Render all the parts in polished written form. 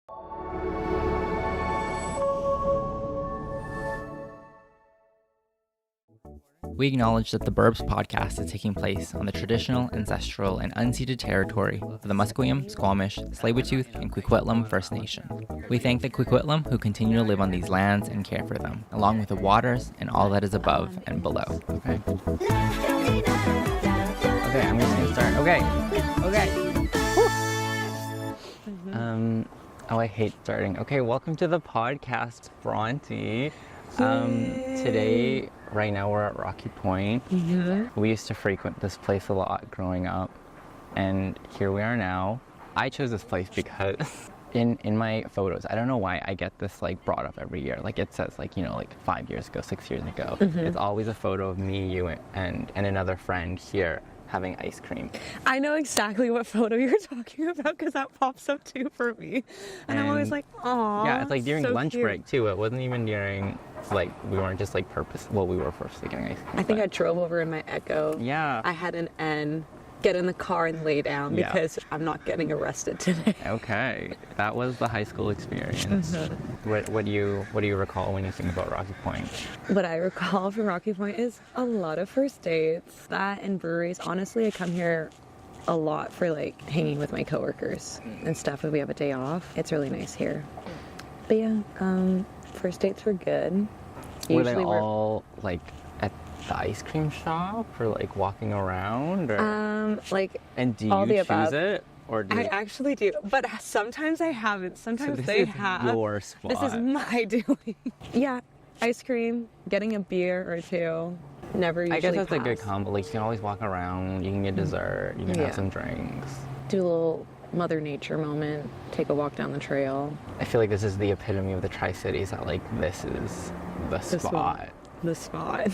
We acknowledge that the Burbs podcast is taking place on the traditional, ancestral, and unceded territory of the Musqueam, Squamish, Tsleil-Waututh, and Coquitlam First Nation. We thank the Coquitlam who continue to live on these lands and care for them, along with the waters and all that is above and below. Okay, I'm just gonna start. Okay. I hate starting. Okay, welcome to the podcast, Bronte. Today, right now, we're at Rocky Point. Mm-hmm. We used to frequent this place a lot growing up, and here we are now. I chose this place because in my photos, I don't know why I get this like brought up every year. Like it says like 5 years ago, 6 years ago. Mm-hmm. It's always a photo of me, you, and another friend here having ice cream. I know exactly what photo you're talking about because that pops up too for me. And I'm always like, aw. Yeah, it's like during so lunch cute. break too. It wasn't even during, like, we weren't just like we were purposely getting ice cream. I think I drove over in my Echo. Yeah. I had an N, get in the car and lay down because I'm not getting arrested today. Okay. That was the high school experience. Mm-hmm. What do you recall when you think about Rocky Point? What I recall from Rocky Point is a lot of first dates. That and breweries. Honestly, I come here a lot for like hanging with my coworkers and stuff when we have a day off. It's really nice here. But yeah, first dates were good. Were they all like at the ice cream shop or like walking around? Or? And do all you the choose above. it? Or do I actually do, but sometimes I haven't. Sometimes they have. Your spot. This is my doing. Yeah, ice cream, getting a beer or two. Never usually I guess that's pass. a good combo. Like you can always walk around, you can get dessert, you can have some drinks. Do a little Mother Nature moment, take a walk down the trail. I feel like this is the epitome of the Tri-Cities, that like this is the spot. The spot.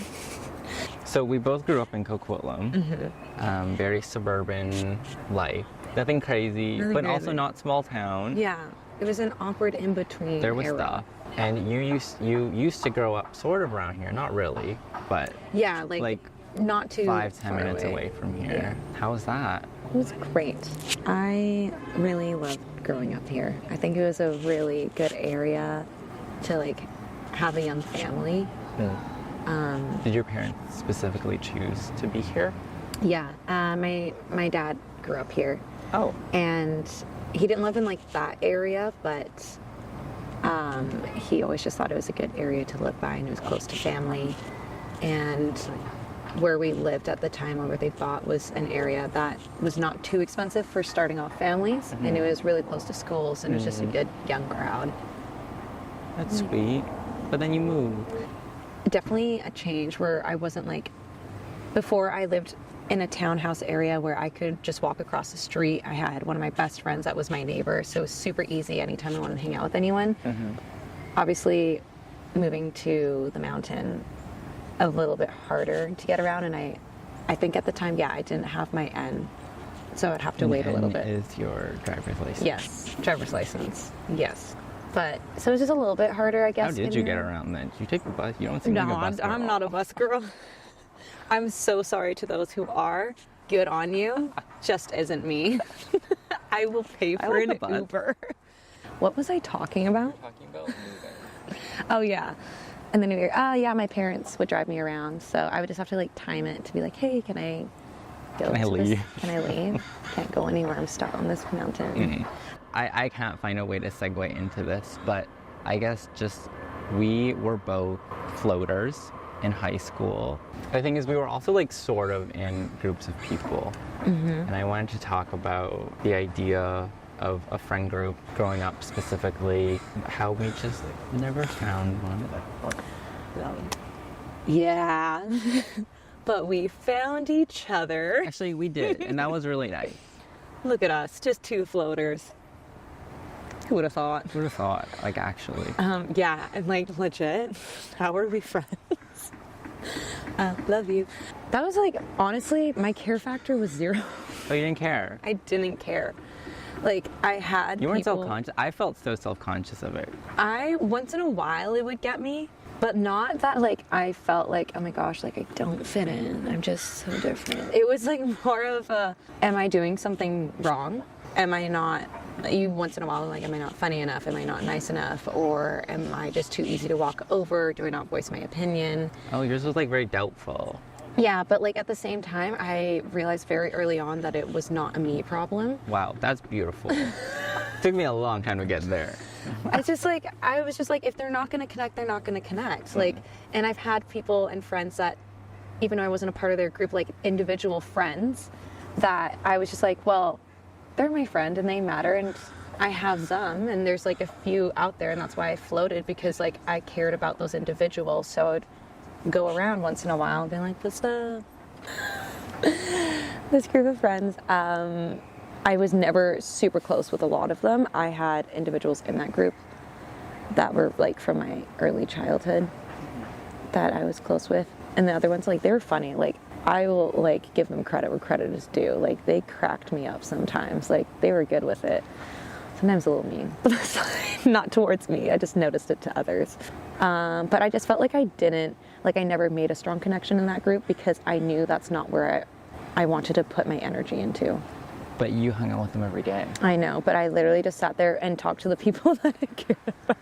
So we both grew up in Coquitlam. Mm-hmm. Very suburban life. Nothing crazy, but also not small town. Yeah, it was an awkward in-between There was era. stuff. And you used to grow up sort of around here, not really, but yeah, like not too 5-10 minutes away from here. Yeah. How was that? It was great. I really loved growing up here. I think it was a really good area to like have a young family. Did your parents specifically choose to be here? Yeah, my dad grew up here. Oh. And he didn't live in like that area, but he always just thought it was a good area to live by, and it was close to family. And where we lived at the time, or where they bought, was an area that was not too expensive for starting off families, and it was really close to schools, and it was just a good young crowd. That's sweet. But then you moved. Definitely a change where I wasn't like, before I lived in a townhouse area where I could just walk across the street. I had one of my best friends that was my neighbor, so it was super easy anytime I wanted to hang out with anyone. Obviously, moving to the mountain, a little bit harder to get around, and I think at the time, I didn't have my N, so I'd have to wait a little bit. Is your driver's license? Yes, driver's license, yes. But, so it was just a little bit harder, I guess. How did you get around then? Did you take the bus? You don't seem like a bus girl. I'm not a bus girl. I'm so sorry to those who are. Good on you. Just isn't me. I will pay for an Uber. What was I talking about? Talking about moving. Oh, yeah. And then New Year. Oh, yeah, my parents would drive me around. So I would just have to like time it to be like, hey, can I go Can I to leave? this? Can I leave? Can't go anywhere. I'm stuck on this mountain. Mm-hmm. I can't find a way to segue into this, but I guess just we were both floaters in high school. The thing is, we were also like sort of in groups of people. And I wanted to talk about the idea of a friend group growing up, specifically how we just never found one. Yeah. But we found each other. Actually, we did, and that was really nice. Look at us, just two floaters. Who would have thought? Who would have thought, like, actually? Yeah, and like legit, how are we friends? Love you. That was like, honestly, my care factor was 0. Oh, you didn't care? I didn't care. Like, I had You weren't people, self-conscious? I felt so self-conscious of it. once in a while it would get me, but not that like I felt like, oh my gosh, like I don't fit in. I'm just so different. It was like more of a, am I doing something wrong? Am I not You once in a while, like, am I not funny enough? Am I not nice enough? Or am I just too easy to walk over? Do I not voice my opinion? Oh, yours was like very doubtful. Yeah, but like at the same time, I realized very early on that it was not a me problem. Wow, that's beautiful. Took me a long time to get there. It's just like, I was just like, if they're not going to connect, they're not going to connect. Like, and I've had people and friends that, even though I wasn't a part of their group, like individual friends, that I was just like, well, they're my friend and they matter, and I have them, and there's like a few out there, and that's why I floated, because like I cared about those individuals. So I would go around once in a while and be like, this group of friends. I was never super close with a lot of them. I had individuals in that group that were like from my early childhood that I was close with, and the other ones, like, they were funny. Like, I will like give them credit where credit is due. Like, they cracked me up sometimes. Like, they were good with it. Sometimes a little mean, but that's fine. Not towards me. I just noticed it to others. But I just felt like I never made a strong connection in that group, because I knew that's not where I wanted to put my energy into. But you hung out with them every day. I know, but I literally just sat there and talked to the people that I cared about.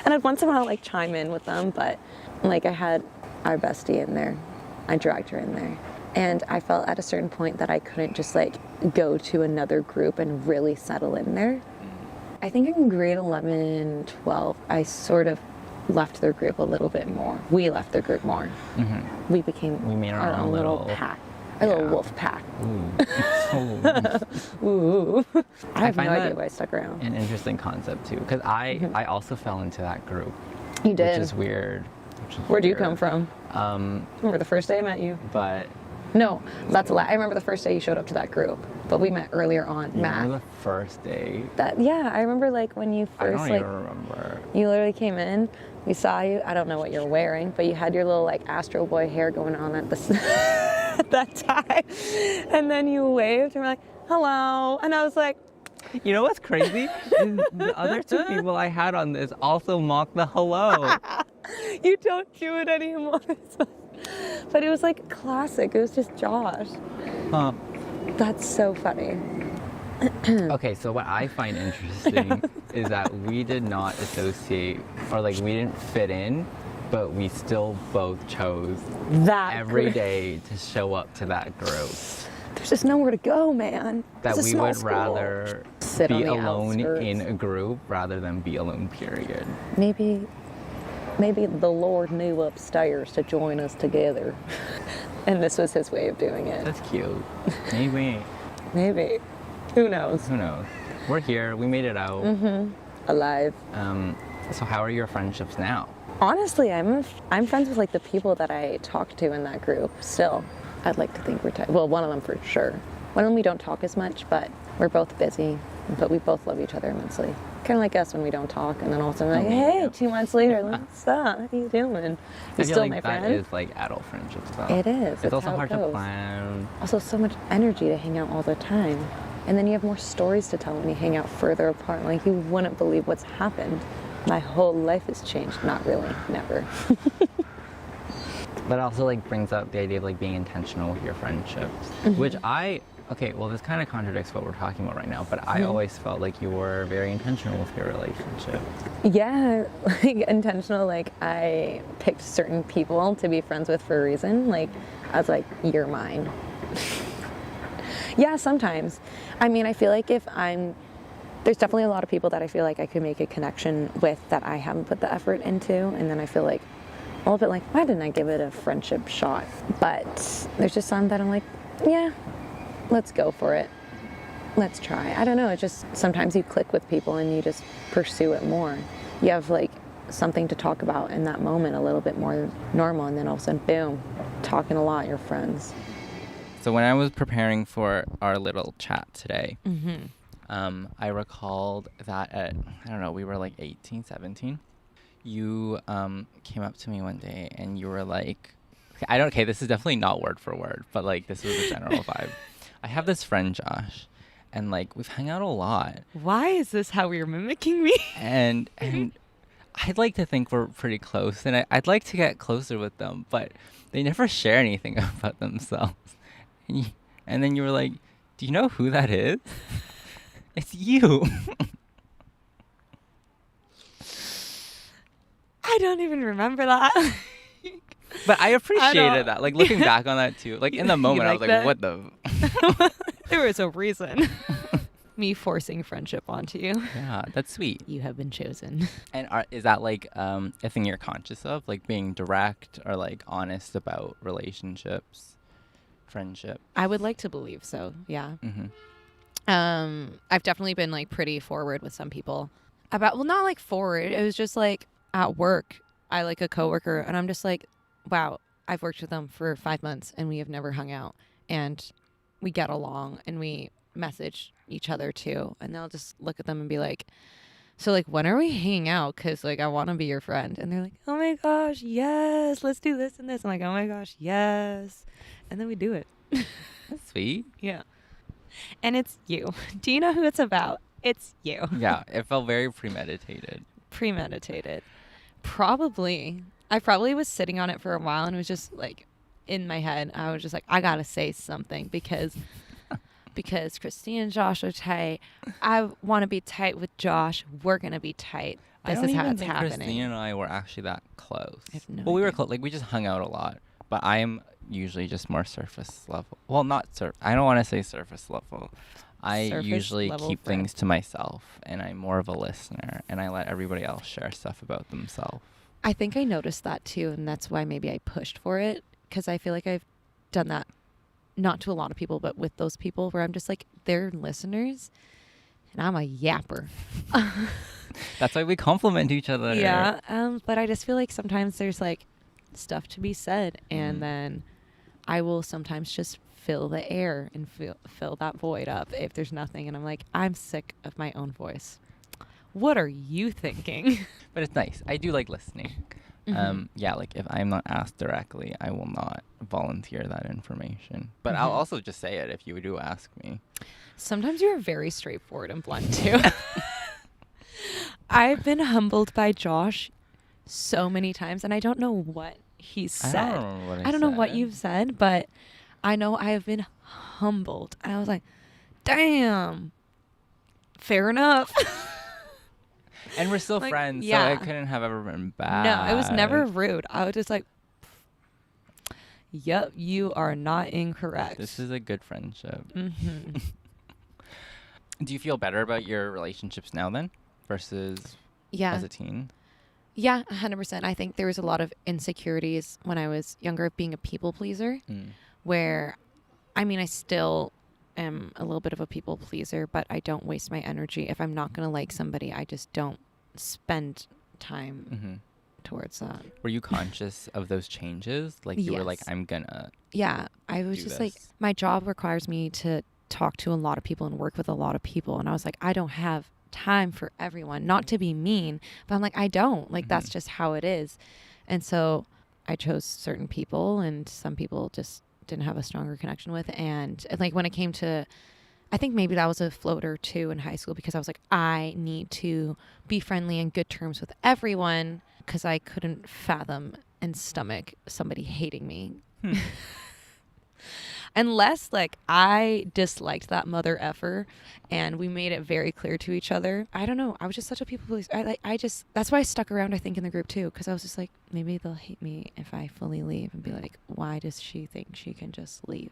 And I'd once in a while like chime in with them, but like I had our bestie in there. I dragged her in there. And I felt at a certain point that I couldn't just like go to another group and really settle in there. I think in grade 11, 12, I sort of left their group a little bit more. We left their group more. Mm-hmm. We made our own little pack. A little wolf pack. Ooh. Ooh. I have no idea why I stuck around. An interesting concept too, because I also fell into that group. You did? Which is weird. Where'd you come from? Remember the first day I met you? But no, that's a lie. I remember the first day you showed up to that group, but we met earlier on. Matt. Remember the first day? Yeah, I remember like when you first I don't even remember. You literally came in. We saw you. I don't know what you're wearing, but you had your little like Astro Boy hair going on at at that time, and then you waved and were like, "Hello," and I was like, you know what's crazy? Is the other two people I had on this also mocked the hello. You don't do it anymore. But it was like classic. It was just Josh. Huh. That's so funny. Okay, so what I find interesting is that we did not associate, or like we didn't fit in, but we still both chose that every day to show up to that group. There's just nowhere to go, man. That we would rather be alone outskirts. in a group rather than be alone, period. Maybe the Lord knew upstairs to join us together. And this was his way of doing it. That's cute. Maybe. Maybe. Who knows? Who knows? We're here. We made it out. Mm-hmm. Alive. So how are your friendships now? Honestly, I'm friends with like the people that I talked to in that group. Still, I'd like to think we're tight. Well, one of them for sure. One of them we don't talk as much, but we're both busy. But we both love each other immensely. Kind of like us when we don't talk, and then all of a sudden, like, hey, 2 months later, like, what's up? How you doing? You're still my friend. That is like adult friendships, though. It is. It's also hard to plan. Also, so much energy to hang out all the time. And then you have more stories to tell when you hang out further apart. Like, you wouldn't believe what's happened. My whole life has changed. Not really. Never. But it also like brings up the idea of like being intentional with your friendships, which okay, well, this kind of contradicts what we're talking about right now, but I always felt like you were very intentional with your relationship. Yeah, like intentional, like I picked certain people to be friends with for a reason. Like, I was like, you're mine. Yeah, sometimes. I mean, I feel like there's definitely a lot of people that I feel like I could make a connection with that I haven't put the effort into, and then I feel like a little bit like, why didn't I give it a friendship shot? But there's just some that I'm like, yeah, let's go for it. Let's try. I don't know. It's just sometimes you click with people and you just pursue it more. You have like something to talk about in that moment a little bit more normal, and then all of a sudden, boom, talking a lot, you're friends. So when I was preparing for our little chat today, I recalled that at, I don't know, we were like 18, 17. You came up to me one day and you were like, okay, this is definitely not word for word, but like this was the general vibe. I have this friend, Josh, and like we've hung out a lot. Why is this how you're mimicking me? And I'd like to think we're pretty close, and I'd like to get closer with them, but they never share anything about themselves. And then you were like, do you know who that is? It's you. I don't even remember that. But I appreciated don't- that. Like, looking back on that too. Like, in the You moment, I was like like, that? what the? There was a reason. Me forcing friendship onto you. Yeah, that's sweet. You have been chosen. And is that like a thing you're conscious of? Like being direct or like honest about relationships, friendship? I would like to believe so. Yeah. Mm-hmm. I've definitely been like pretty forward with some people about, well, not like forward. It was just like at work, I like a coworker and I'm just like, wow, I've worked with them for 5 months and we have never hung out and we get along and we message each other too. And they'll just look at them and be like, so like, when are we hanging out? Cause like, I want to be your friend. And they're like, oh my gosh, yes, let's do this and this. I'm like, oh my gosh, yes. And then we do it. That's sweet. Yeah. And it's you. Do you know who it's about? It's you. Yeah, it felt very premeditated. Premeditated. Probably. I probably was sitting on it for a while and it was just like in my head. I was just like, I gotta say something because Christine and Josh are tight. I want to be tight with Josh. We're gonna be tight. I This don't is how even it's think happening. Christine and I were actually that close. I have no well, we were idea. close. Like, we just hung out a lot. But I'm usually just more surface level. Well, not I don't want to say surface level. I Surface usually level keep friend. things to myself, and I'm more of a listener, and I let everybody else share stuff about themselves. I think I noticed that too, and that's why maybe I pushed for it because I feel like I've done that, not to a lot of people, but with those people where I'm just like, they're listeners, and I'm a yapper. That's why we compliment each other. Yeah, but I just feel like sometimes there's like stuff to be said, and then I will sometimes just fill the air and fill that void up if there's nothing, and I'm like, I'm sick of my own voice. What are you thinking? But it's nice. I do like listening. Yeah, like if I'm not asked directly, I will not volunteer that information. But I'll also just say it if you do ask me. Sometimes you're very straightforward and blunt too. I've been humbled by Josh so many times, and I don't know what he said. I don't remember what I don't know what said. you've said, but I know I have been humbled. And I was like, damn, fair enough. And we're still Like, friends, yeah. so it couldn't have ever been bad. No, it was never rude. I was just like, yep, you are not incorrect. This is a good friendship. Mm-hmm. Do you feel better about your relationships now then versus Yeah. as a teen? Yeah, 100%. I think there was a lot of insecurities when I was younger of being a people pleaser, where, I mean, I still am a little bit of a people pleaser, but I don't waste my energy. If I'm not going to like somebody, I just don't spend time towards that. Were you conscious of those changes? Like you were like, Yes. I'm gonna. Yeah, I was do just like, this. my job requires me to talk to a lot of people and work with a lot of people. And I was like, I don't have time for everyone. Not to be mean, but I'm like, I don't. Like, that's just how it is. And so I chose certain people, and some people just didn't have a stronger connection with. And like when it came to, I think maybe that was a floater too in high school, because I was like, I need to be friendly and good terms with everyone, because I couldn't fathom and stomach somebody hating me. Unless like I disliked that mother effer and we made it very clear to each other. I don't know. I was just such a people pleaser. I just, that's why I stuck around, I think, in the group too. Cause I was just like, maybe they'll hate me if I fully leave, and be like, why does she think she can just leave?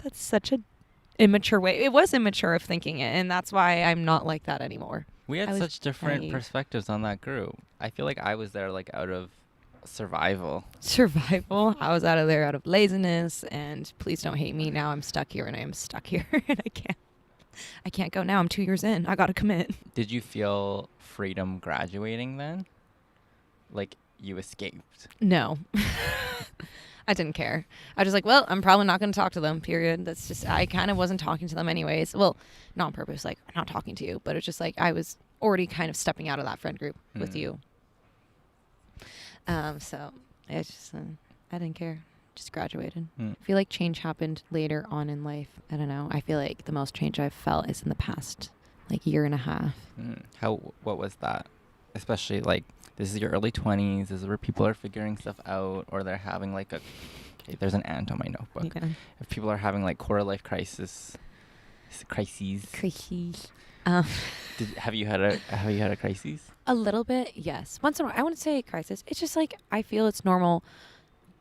That's such a immature way. It was immature of thinking it. And that's why I'm not like that anymore. We had I was such different naive. perspectives on that group. I feel like I was there like out of survival. Survival. I was out of there out of laziness, and please don't hate me. Now I'm stuck here, and I am stuck here, and I can't go now. I'm 2 years in. I got to commit. Did you feel freedom graduating then? Like you escaped? No. I didn't care. I was just like, well, I'm probably not going to talk to them, period. That's just, I kind of wasn't talking to them anyways. Well, not on purpose, like, I'm not talking to you, but it's just like, I was already kind of stepping out of that friend group with you. So it's just, I didn't care. Just graduated. I feel like change happened later on in life. I don't know. I feel like the most change I've felt is in the past, like, year and a half. What was that? Especially like, this is your early 20s. This is where people are figuring stuff out, or they're having like there's an ant on my notebook. Yeah. If people are having like quarter life crisis, Crises. Crises. Have you had a crisis? A little bit, yes. Once in a while. I wouldn't say crisis. It's just like I feel it's normal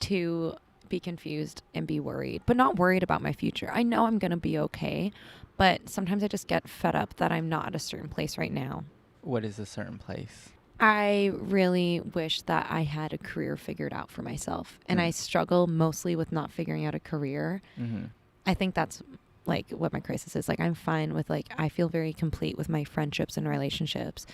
to be confused and be worried, but not worried about my future. I know I'm going to be okay, but sometimes I just get fed up that I'm not at a certain place right now. What is a certain place? I really wish that I had a career figured out for myself, and I struggle mostly with not figuring out a career. I think that's like what my crisis is. Like, I'm fine with, like, I feel very complete with my friendships and relationships.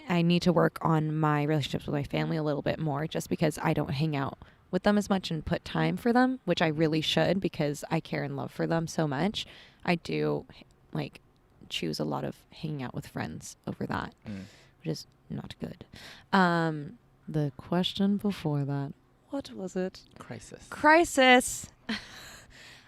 I need to work on my relationships with my family a little bit more, just because I don't hang out with them as much and put time for them, which I really should, because I care and love for them so much. I do like choose a lot of hanging out with friends over that, which is not good. The question before that, what was it? Crisis.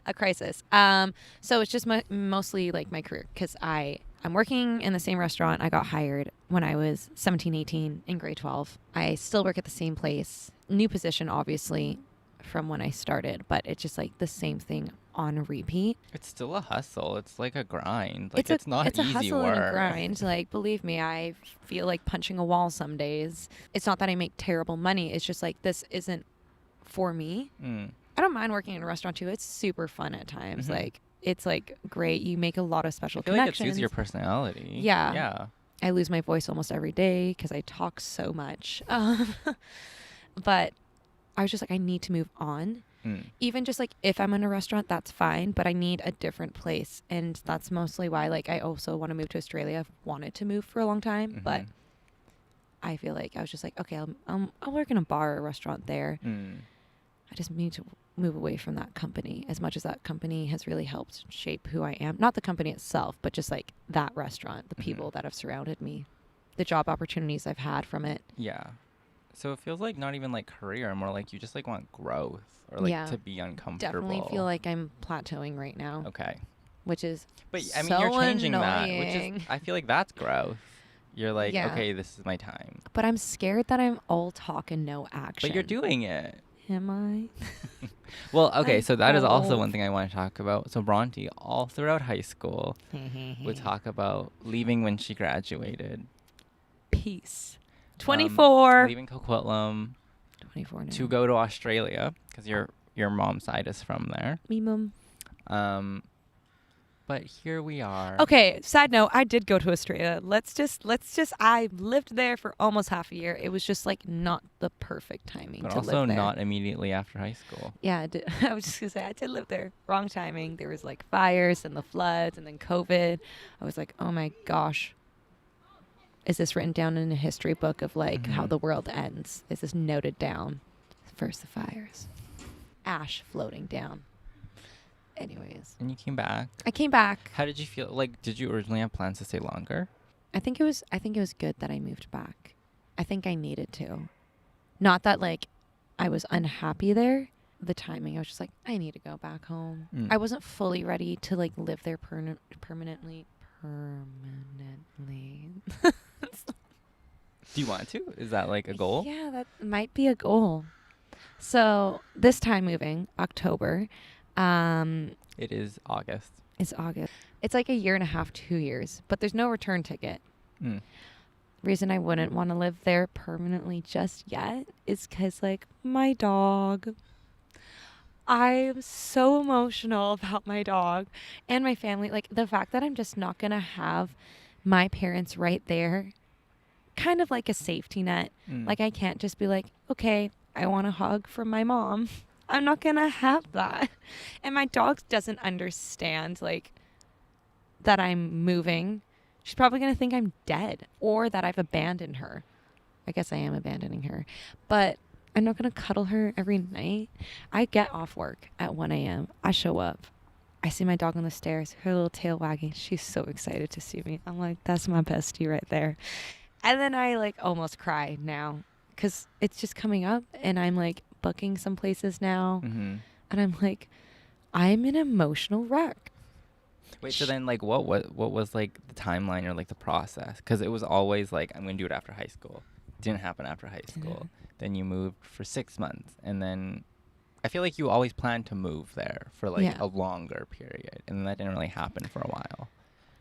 A crisis. So it's just mostly like my career, because I'm working in the same restaurant I got hired when I was 17, 18 in grade 12. I still work at the same place. New position, obviously, from when I started, but it's just like the same thing on repeat. It's still a hustle. It's like a grind. Like, it's not it's easy a hustle work. and a grind. Like, believe me, I feel like punching a wall some days. It's not that I make terrible money. It's just like, this isn't for me. I don't mind working in a restaurant too. It's super fun at times. Like, it's like great. You make a lot of special connections. Like, it suits your personality. Yeah. I lose my voice almost every day because I talk so much. But I was just like, I need to move on. Even just like if I'm in a restaurant, that's fine, but I need a different place. And that's mostly why, like, I also want to move to Australia. I've wanted to move for a long time, but I feel like I was just like, okay, I'll work in a bar or a restaurant there. I just need to move away from that company, as much as that company has really helped shape who I am. Not the company itself, but just like that restaurant, the people that have surrounded me, the job opportunities I've had from it. Yeah. So it feels like not even like career, more like you just like want growth, or like to be uncomfortable. Definitely feel like I'm plateauing right now. Okay. Which is But I mean, so you're changing annoying. that, which is, I feel like that's growth. You're like, okay, this is my time. But I'm scared that I'm all talk and no action. But you're doing it. Am I? Well, okay, so that is also one thing I want to talk about. So Bronte, all throughout high school, would talk about leaving when she graduated. Peace. 24. Leaving Coquitlam. 24 now. To go to Australia, because your mom's side is from there. Me mum. But here we are. Okay, side note, I did go to Australia. I lived there for almost half a year. It was just like not the perfect timing But to also live there. not immediately after high school. Yeah, I did. I was just going to say, I did live there. Wrong timing. There was like fires and the floods and then COVID. I was like, oh my gosh. Is this written down in a history book of like how the world ends? Is this noted down? First the fires. Ash floating down. Anyways. And you came back. I came back. How did you feel? Like, did you originally have plans to stay longer? I think it was good that I moved back. I think I needed to. Not that like I was unhappy there. The timing, I was just like, I need to go back home. I wasn't fully ready to like live there permanently. Do you want to? Is that like a goal? Yeah, that might be a goal. So this time moving, October. It is August. It's August. It's like a year and a half, 2 years, but there's no return ticket. Reason I wouldn't want to live there permanently just yet is because like my dog. I'm so emotional about my dog and my family. Like the fact that I'm just not going to have my parents right there, kind of like a safety net. Like I can't just be like, okay, I want a hug from my mom. I'm not going to have that. And my dog doesn't understand like that I'm moving. She's probably going to think I'm dead or that I've abandoned her. I guess I am abandoning her. But I'm not going to cuddle her every night. I get off work at 1 a.m. I show up. I see my dog on the stairs, her little tail wagging. She's so excited to see me. I'm like, that's my bestie right there. And then I like almost cry now because it's just coming up and I'm like booking some places now. And I'm like, I'm an emotional wreck. Wait, so then like what was like the timeline or like the process? Because it was always like, I'm going to do it after high school. It didn't happen after high school. Then you moved for 6 months and then I feel like you always planned to move there for like Yeah. a longer period, and that didn't really happen for a while.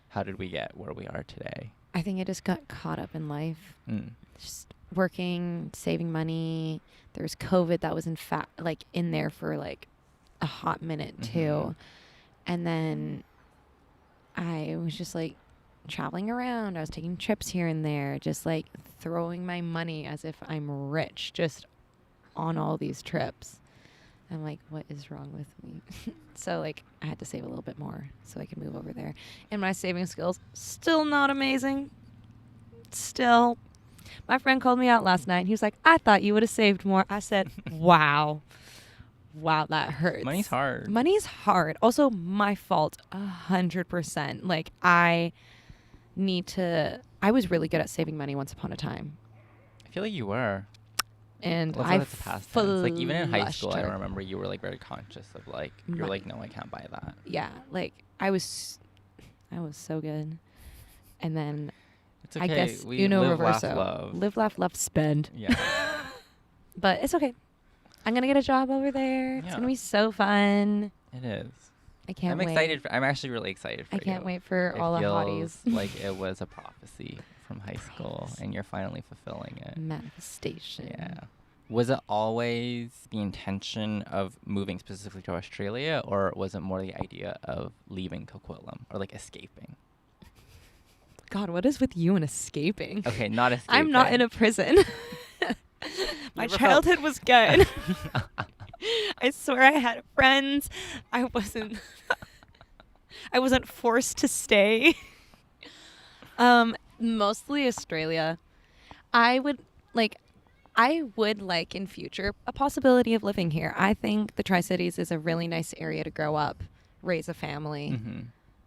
How did we get where we are today? I think I just got caught up in life. Mm. Just working, saving money. There was COVID that was in there for like a hot minute too. And then I was just like traveling around. I was taking trips here and there, just like throwing my money as if I'm rich, just on all these trips. I'm like, what is wrong with me? So like I had to save a little bit more so I could move over there. And my saving skills, still not amazing. Still. My friend called me out last night. He was like, I thought you would have saved more. I said, wow. Wow, that hurts. Money's hard. Money's hard. Also, my fault, 100%. Like, I was really good at saving money once upon a time. I feel like you were. And Well, I that's the past tense. Like even in high flushed school, I her. remember you were like very conscious of like you're like, no, I can't buy that. Yeah, like I was so good. And then It's okay. I guess we uno live, laugh, reverso. love. Live, laugh, love, spend. Yeah. But it's okay. I'm gonna get a job over there. It's Yeah. gonna be so fun. It is. I can't wait. I'm excited. I'm actually really excited for I you. can't wait for all the hotties. Feels like it was a prophecy from high school, and you're finally fulfilling it. Manifestation. Yeah. Was it always the intention of moving specifically to Australia, or was it more the idea of leaving Coquitlam or like escaping? God, what is with you and escaping? Okay, not escaping. I'm not in a prison. My ever childhood was good. I swear I had friends. I wasn't forced to stay. Mostly Australia. I would like in future a possibility of living here. I think the Tri-Cities is a really nice area to grow up, raise a family.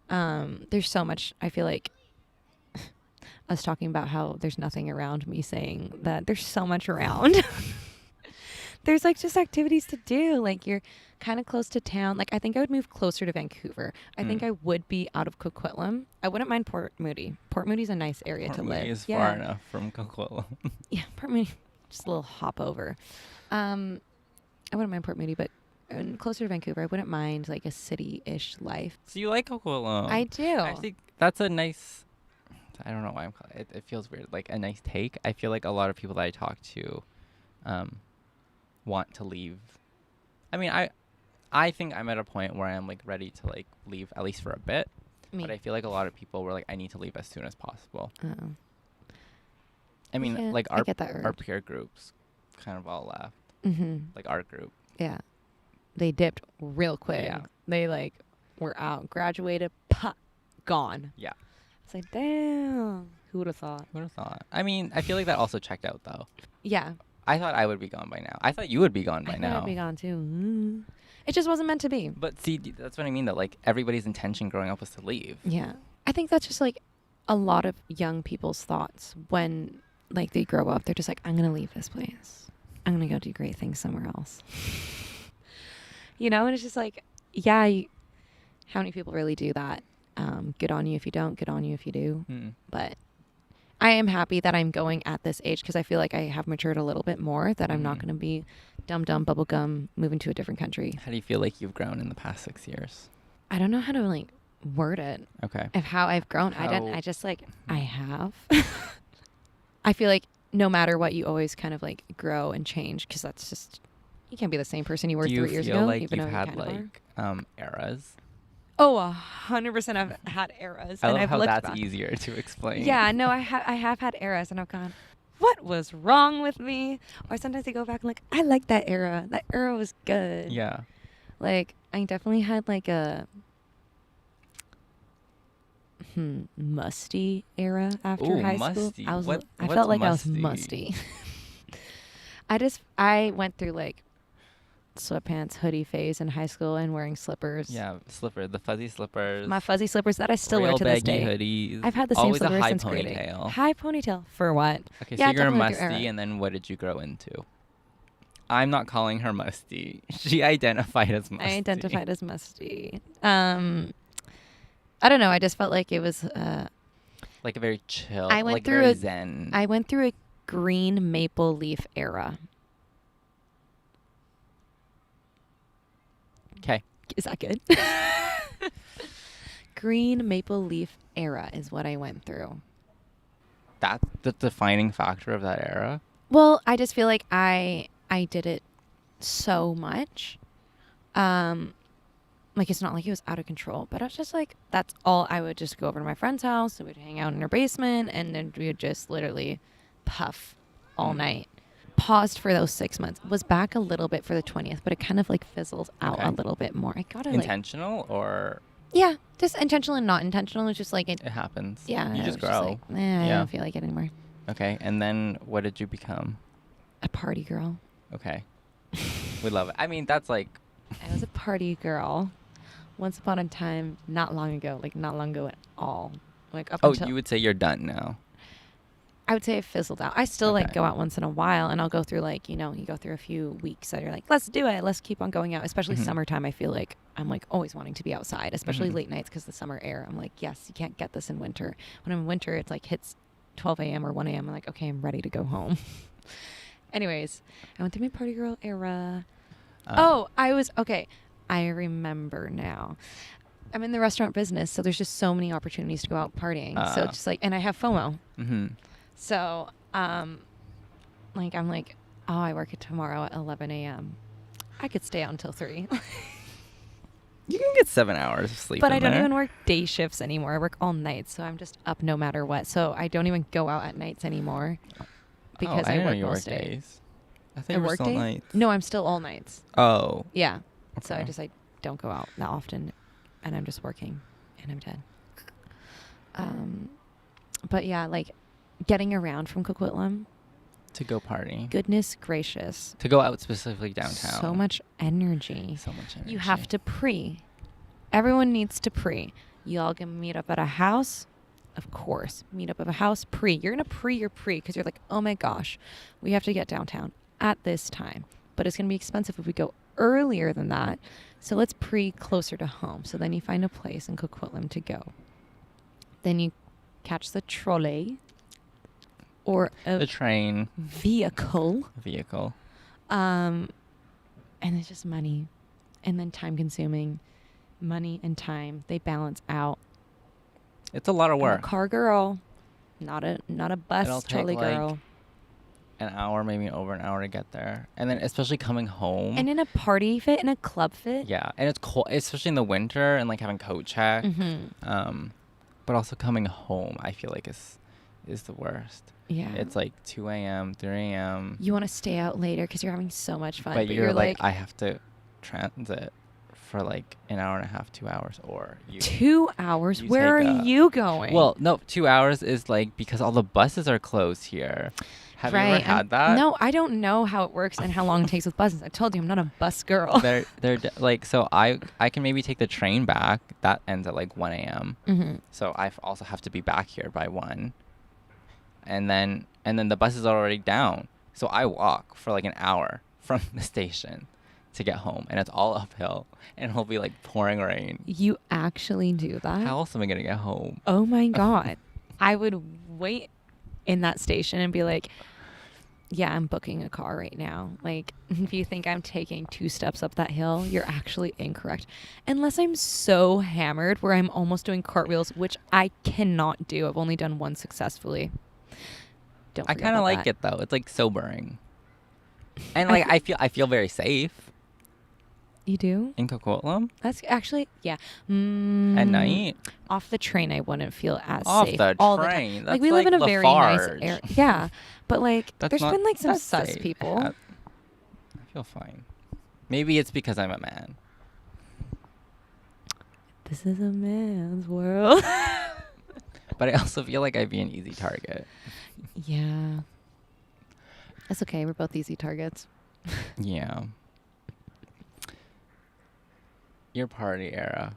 There's so much, I feel like us talking about how there's nothing around me, saying that there's so much around. There's like just activities to do. Like you're kind of close to town. Like I think I would move closer to Vancouver. I think I would be out of Coquitlam. I wouldn't mind Port Moody. Port Moody's a nice area to live. Port Moody is far enough from Coquitlam. Yeah, Port Moody, just a little hop over. I wouldn't mind Port Moody, but closer to Vancouver. I wouldn't mind like a city-ish life. So you like Coquitlam? I do. I think that's a nice. I don't know why I'm calling it. It feels weird. Like a nice take. I feel like a lot of people that I talk to, want to leave. I mean, I think I'm at a point where I'm like ready to like leave at least for a bit. But I feel like a lot of people were like, I need to leave as soon as possible. I mean, like our peer groups kind of all left. Like our group. Yeah. They dipped real quick. Yeah. They like were out, graduated, gone. Yeah. It's like, damn. Who would have thought? Who would have thought? I mean, I feel like that also checked out though. Yeah. I thought I would be gone by now. I thought you would be gone by now. I'd be gone too. It just wasn't meant to be. But see, that's what I mean though. Like everybody's intention growing up was to leave. Yeah. I think that's just like a lot of young people's thoughts when like they grow up. They're just like, I'm going to leave this place. I'm going to go do great things somewhere else. You know, and it's just like, yeah, how many people really do that? Good on you if you don't, good on you if you do. But I am happy that I'm going at this age because I feel like I have matured a little bit more, that I'm not going to be dumb bubblegum moving to a different country. How do you feel like you've grown in the past 6 years? I don't know how to like word it. Okay. Of how I've grown. I have. I feel like no matter what, you always kind of like grow and change because that's just, you can't be the same person you were 3 years ago. Do you feel like even you've though had you kind of like eras? Oh, 100% I've had eras. I and love I've how looked that's back. easier to explain. Yeah, no, I have had eras and I've gone, what was wrong with me? Or sometimes I go back and like, I like that era. That era was good. Yeah. Like, I definitely had like a musty era after high musty. school. I felt like musty? I was musty. I went through like sweatpants, hoodie phase in high school and wearing slippers. Yeah, the fuzzy slippers. My fuzzy slippers that I still wear to this day. Hoodies. I've had the same Always slippers a high since ponytail. grade 8. High ponytail for what? Okay, yeah, so you're definitely through musty, era. and then what did you grow into? I'm not calling her musty. She identified as musty. I identified as musty. I don't know. I just felt like it was like a very chill. I went like through very a zen. I went through a green maple leaf era. Okay. Is that good? Green maple leaf era is what I went through. That's the defining factor of that era. Well, I just feel like I did it so much. Like, it's not like it was out of control, but I was just like, that's all. I would just go over to my friend's house. We would hang out in her basement, and then we would just literally puff all night. Paused for those 6 months. Was back a little bit for the 20th, but it kind of like fizzled out a little bit more. I gotta intentional or yeah, just intentional and not intentional. It's just like it happens. Yeah, you just grow. Just like, I don't feel like it anymore. Okay, and then what did you become? A party girl. Okay, we love it. I mean, that's like I was a party girl. Once upon a time, not long ago at all. Like up until you would say you're done now. I would say it fizzled out. I still like go out once in a while, and I'll go through like, you go through a few weeks that you're like, let's do it. Let's keep on going out. Especially summertime. I feel like I'm like always wanting to be outside, especially late nights because the summer air. I'm like, yes, you can't get this in winter. When I'm in winter, it's like hits 12 a.m. or 1 a.m. I'm like, okay, I'm ready to go home. Anyways, I went through my party girl era. I remember now. I'm in the restaurant business, so there's just so many opportunities to go out partying. So it's just like, and I have FOMO. So, like, I'm like, oh, I work it tomorrow at 11 a.m. I could stay out until 3. You can get 7 hours of sleep. But I don't even work day shifts anymore. I work all nights, so I'm just up no matter what. So I don't even go out at nights anymore because I work most days. I think you were still nights. No, I'm still all nights. Oh. Yeah. Okay. So I don't go out that often, and I'm just working, and I'm dead. But yeah, like getting around from Coquitlam. To go party. Goodness gracious. To go out specifically downtown. So much energy. So much energy. You have to pre. Everyone needs to pre. You all can meet up at a house. Of course. Meet up at a house. Pre. You're going to pre your pre because you're like, oh my gosh, we have to get downtown at this time. But it's going to be expensive if we go earlier than that. So let's pre closer to home. So then you find a place in Coquitlam to go. Then you catch the trolley. Or the train vehicle. And it's just money, and then time consuming. Money and time, they balance out. It's a lot of work. I'm a car girl, not a bus trolley girl. Like an hour, maybe over an hour to get there, and then especially coming home. And in a party fit, in a club fit. Yeah, and it's cold, especially in the winter, and like having coat check. But also coming home, I feel like is the worst. Yeah. It's like 2 a.m., 3 a.m. You want to stay out later because you're having so much fun. But you're like, I have to transit for like an hour and a half, 2 hours, or 2 hours? Where are you going? Well, no, 2 hours is like because all the buses are closed here. Have you ever had that? No, I don't know how it works and how long it takes with buses. I told you I'm not a bus girl. They're like, so I can maybe take the train back. That ends at like 1 a.m. So I also have to be back here by 1. And then the bus is already down. So I walk for like an hour from the station to get home. And it's all uphill. And it'll be like pouring rain. You actually do that? How else am I going to get home? Oh my God. I would wait in that station and be like, yeah, I'm booking a car right now. Like, if you think I'm taking 2 steps up that hill, you're actually incorrect. Unless I'm so hammered where I'm almost doing cartwheels, which I cannot do. I've only done one successfully. I kind of like it though. It's like sobering, and like I feel very safe. You do? In Coquitlam? That's actually At night? Off the train, I wouldn't feel as Off safe. the all train? The time. That's like we live in a very nice Lafarge. area. Yeah, but like That's there's been like some that's sus safe. people. I feel fine. Maybe it's because I'm a man. This is a man's world. But I also feel like I'd be an easy target. Yeah. That's okay. We're both easy targets. Yeah. Your party era.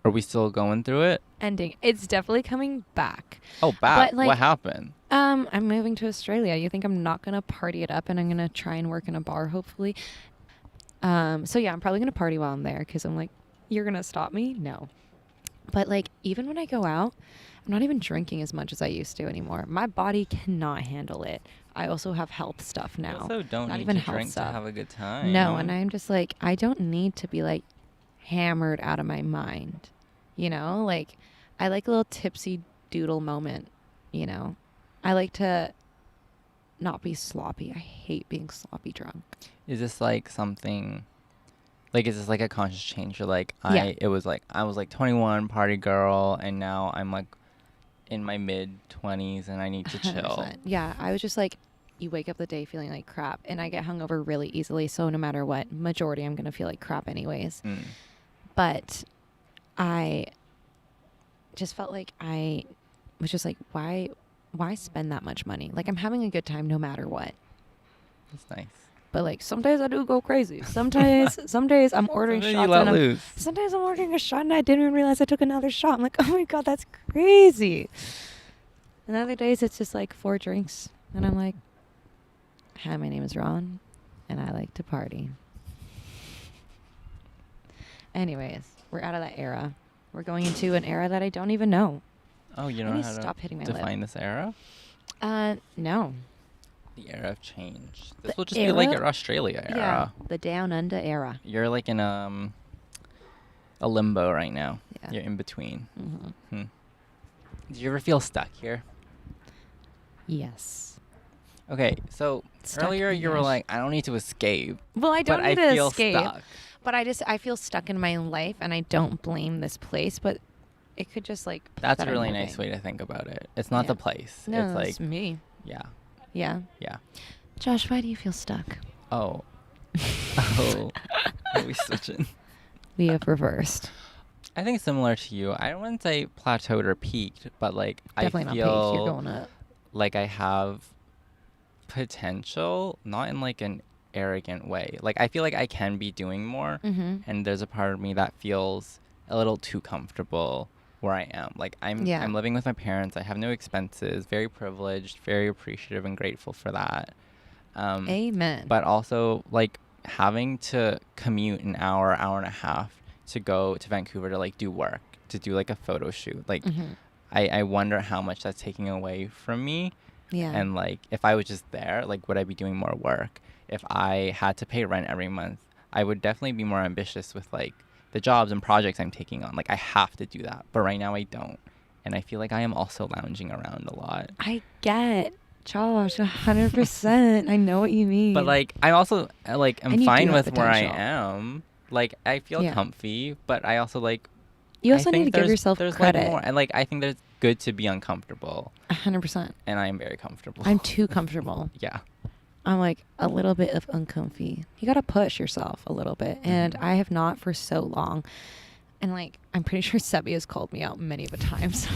Are we still going through it? Ending. It's definitely coming back. Oh, back. But, like, what happened? I'm moving to Australia. You think I'm not going to party it up and I'm going to try and work in a bar, hopefully. So yeah, I'm probably going to party while I'm there because I'm like, you're going to stop me? No. But like, even when I go out, I'm not even drinking as much as I used to anymore. My body cannot handle it. I also have health stuff now. You also don't not need even to health drink stuff. to have a good time. No, and I'm just like, I don't need to be like hammered out of my mind. You know, like I like a little tipsy doodle moment, you know. I like to not be sloppy. I hate being sloppy drunk. Is this like something, like, is this like a conscious change? Or like, Yeah. I was like 21, party girl, and now I'm like in my mid 20s and I need to chill. 100%. Yeah, I was just like, you wake up the day feeling like crap, and I get hungover really easily. So no matter what, majority I'm gonna feel like crap anyways. But I just felt like I was just like, why spend that much money? Like, I'm having a good time no matter what. That's nice. But like, some days I do go crazy. Some days I'm ordering Sometimes shots you let and loose. sometimes I'm ordering a shot and I didn't even realize I took another shot. I'm like, oh my God, that's crazy. And other days it's just like 4 drinks and I'm like, hi, my name is Ron and I like to party. Anyways, we're out of that era. We're going into an era that I don't even know. Oh, you I don't need know to how stop to hitting my define this era? No. The era of change. This The will just be like era? your Australia era. Yeah, the down under era. You're like in a limbo right now. Yeah. You're in between. Mm-hmm. Did you ever feel stuck here? Yes. Okay, so Stuck earlier you were ish. like, I don't need to escape. Well, I don't but need I to feel escape. stuck. But I feel stuck in my life, and I don't blame this place, but it could just like. That's that a I'm really nice moving. way to think about it. It's not the place. No, it's like, it's me. yeah. Yeah. Yeah. Josh, why do you feel stuck? Oh. Oh. Are we switching? We have reversed. I think similar to you. I wouldn't say plateaued or peaked, but like Definitely I not feel peaked. You're going up. like I have potential, not in like an arrogant way. Like I feel like I can be doing more, and there's a part of me that feels a little too comfortable where I am. Like I'm living with my parents. I have no expenses. Very privileged, very appreciative and grateful for that. Amen. But also like having to commute an hour and a half to go to Vancouver to like do work, to do like a photo shoot. Like I wonder how much that's taking away from me. Yeah. And like if I was just there, like would I be doing more work? If I had to pay rent every month, I would definitely be more ambitious with like the jobs and projects I'm taking on. Like I have to do that. But right now I don't. And I feel like I am also lounging around a lot. I get Josh, 100%. I know what you mean. But like I also like I'm And you fine do have with where I potential. am. Like I feel comfy, but I also like you also I need think to give yourself there's credit. Like more. And like I think there's good to be uncomfortable. 100%. And I am very comfortable. I'm too comfortable. Yeah. I'm like a little bit of uncomfy. You got to push yourself a little bit. And I have not for so long. And like, I'm pretty sure Sebi has called me out many of a times.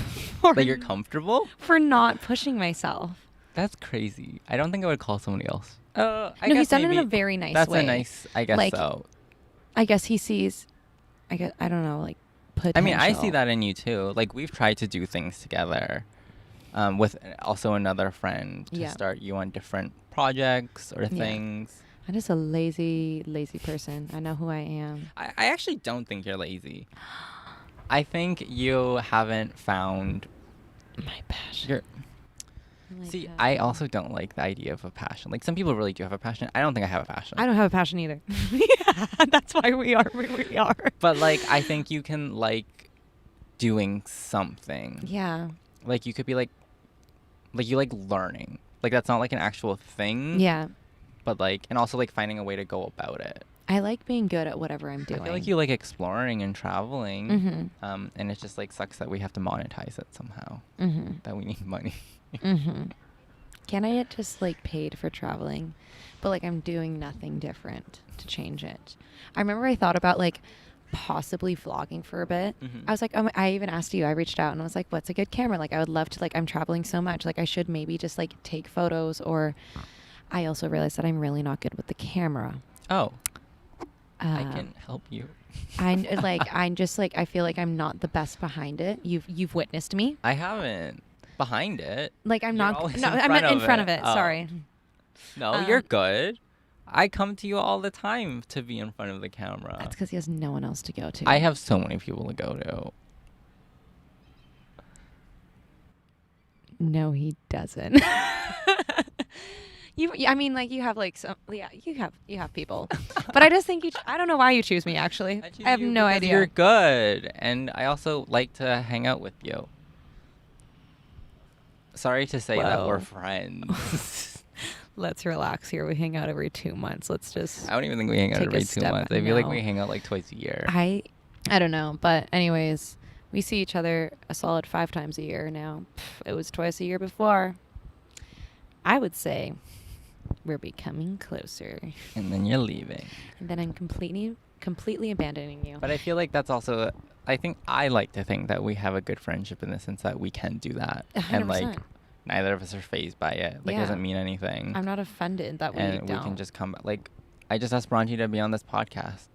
That you're comfortable? For not pushing myself. That's crazy. I don't think I would call somebody else. I No, guess he's done it in maybe a very nice that's way. a nice, I guess Like, so. I guess he sees, I don't know, like potential. I mean, I see that in you too. Like we've tried to do things together with also another friend to start you on different projects or things. I'm just a lazy person. I know who I am. I actually don't think you're lazy. I think you haven't found my passion. See, I also don't like the idea of a passion. Like some people really do have a passion. I don't think I have a passion. I don't have a passion either. Yeah, that's why we are where we are. But like, I think you can like doing something. Yeah. Like you could be like you like learning. Like that's not like an actual thing. Yeah. But like, and also like finding a way to go about it. I like being good at whatever I'm doing. I feel like you like exploring and traveling. And it just like sucks that we have to monetize it somehow. That we need money. Can I get just like paid for traveling? But like I'm doing nothing different to change it. I remember I thought about like possibly vlogging for a bit. I was like, I even asked you, I reached out and I was like, what's a good camera? Like I would love to, like I'm traveling so much. Like I should maybe just like take photos, or I also realized that I'm really not good with the camera. Oh. I can help you. I'm just like, I feel like I'm not the best behind it. You've witnessed me. I haven't. Behind it. Like I'm You're not. No, I meant in front of it. Oh. Sorry. No, you're good. I come to you all the time to be in front of the camera. That's because he has no one else to go to. I have so many people to go to. No, he doesn't. I mean, like you have like some, yeah, you have people, but I just think I don't know why you choose me. Actually, I have no idea. You're good, and I also like to hang out with you. Sorry to say that we're friends. Let's relax here. We hang out every 2 months. Let's just. I don't even think we hang out every 2 months. I feel like we hang out like twice a year. I don't know, but anyways, we see each other a solid 5 times a year now. It was twice a year before. I would say we're becoming closer. And then you're leaving. And then I'm completely abandoning you. But I feel like that's also, I like to think that we have a good friendship in the sense that we can do that. 100%. And like, neither of us are fazed by it. Like, it doesn't mean anything. I'm not offended that we don't. And we can just come, like, I just asked Bronte to be on this podcast.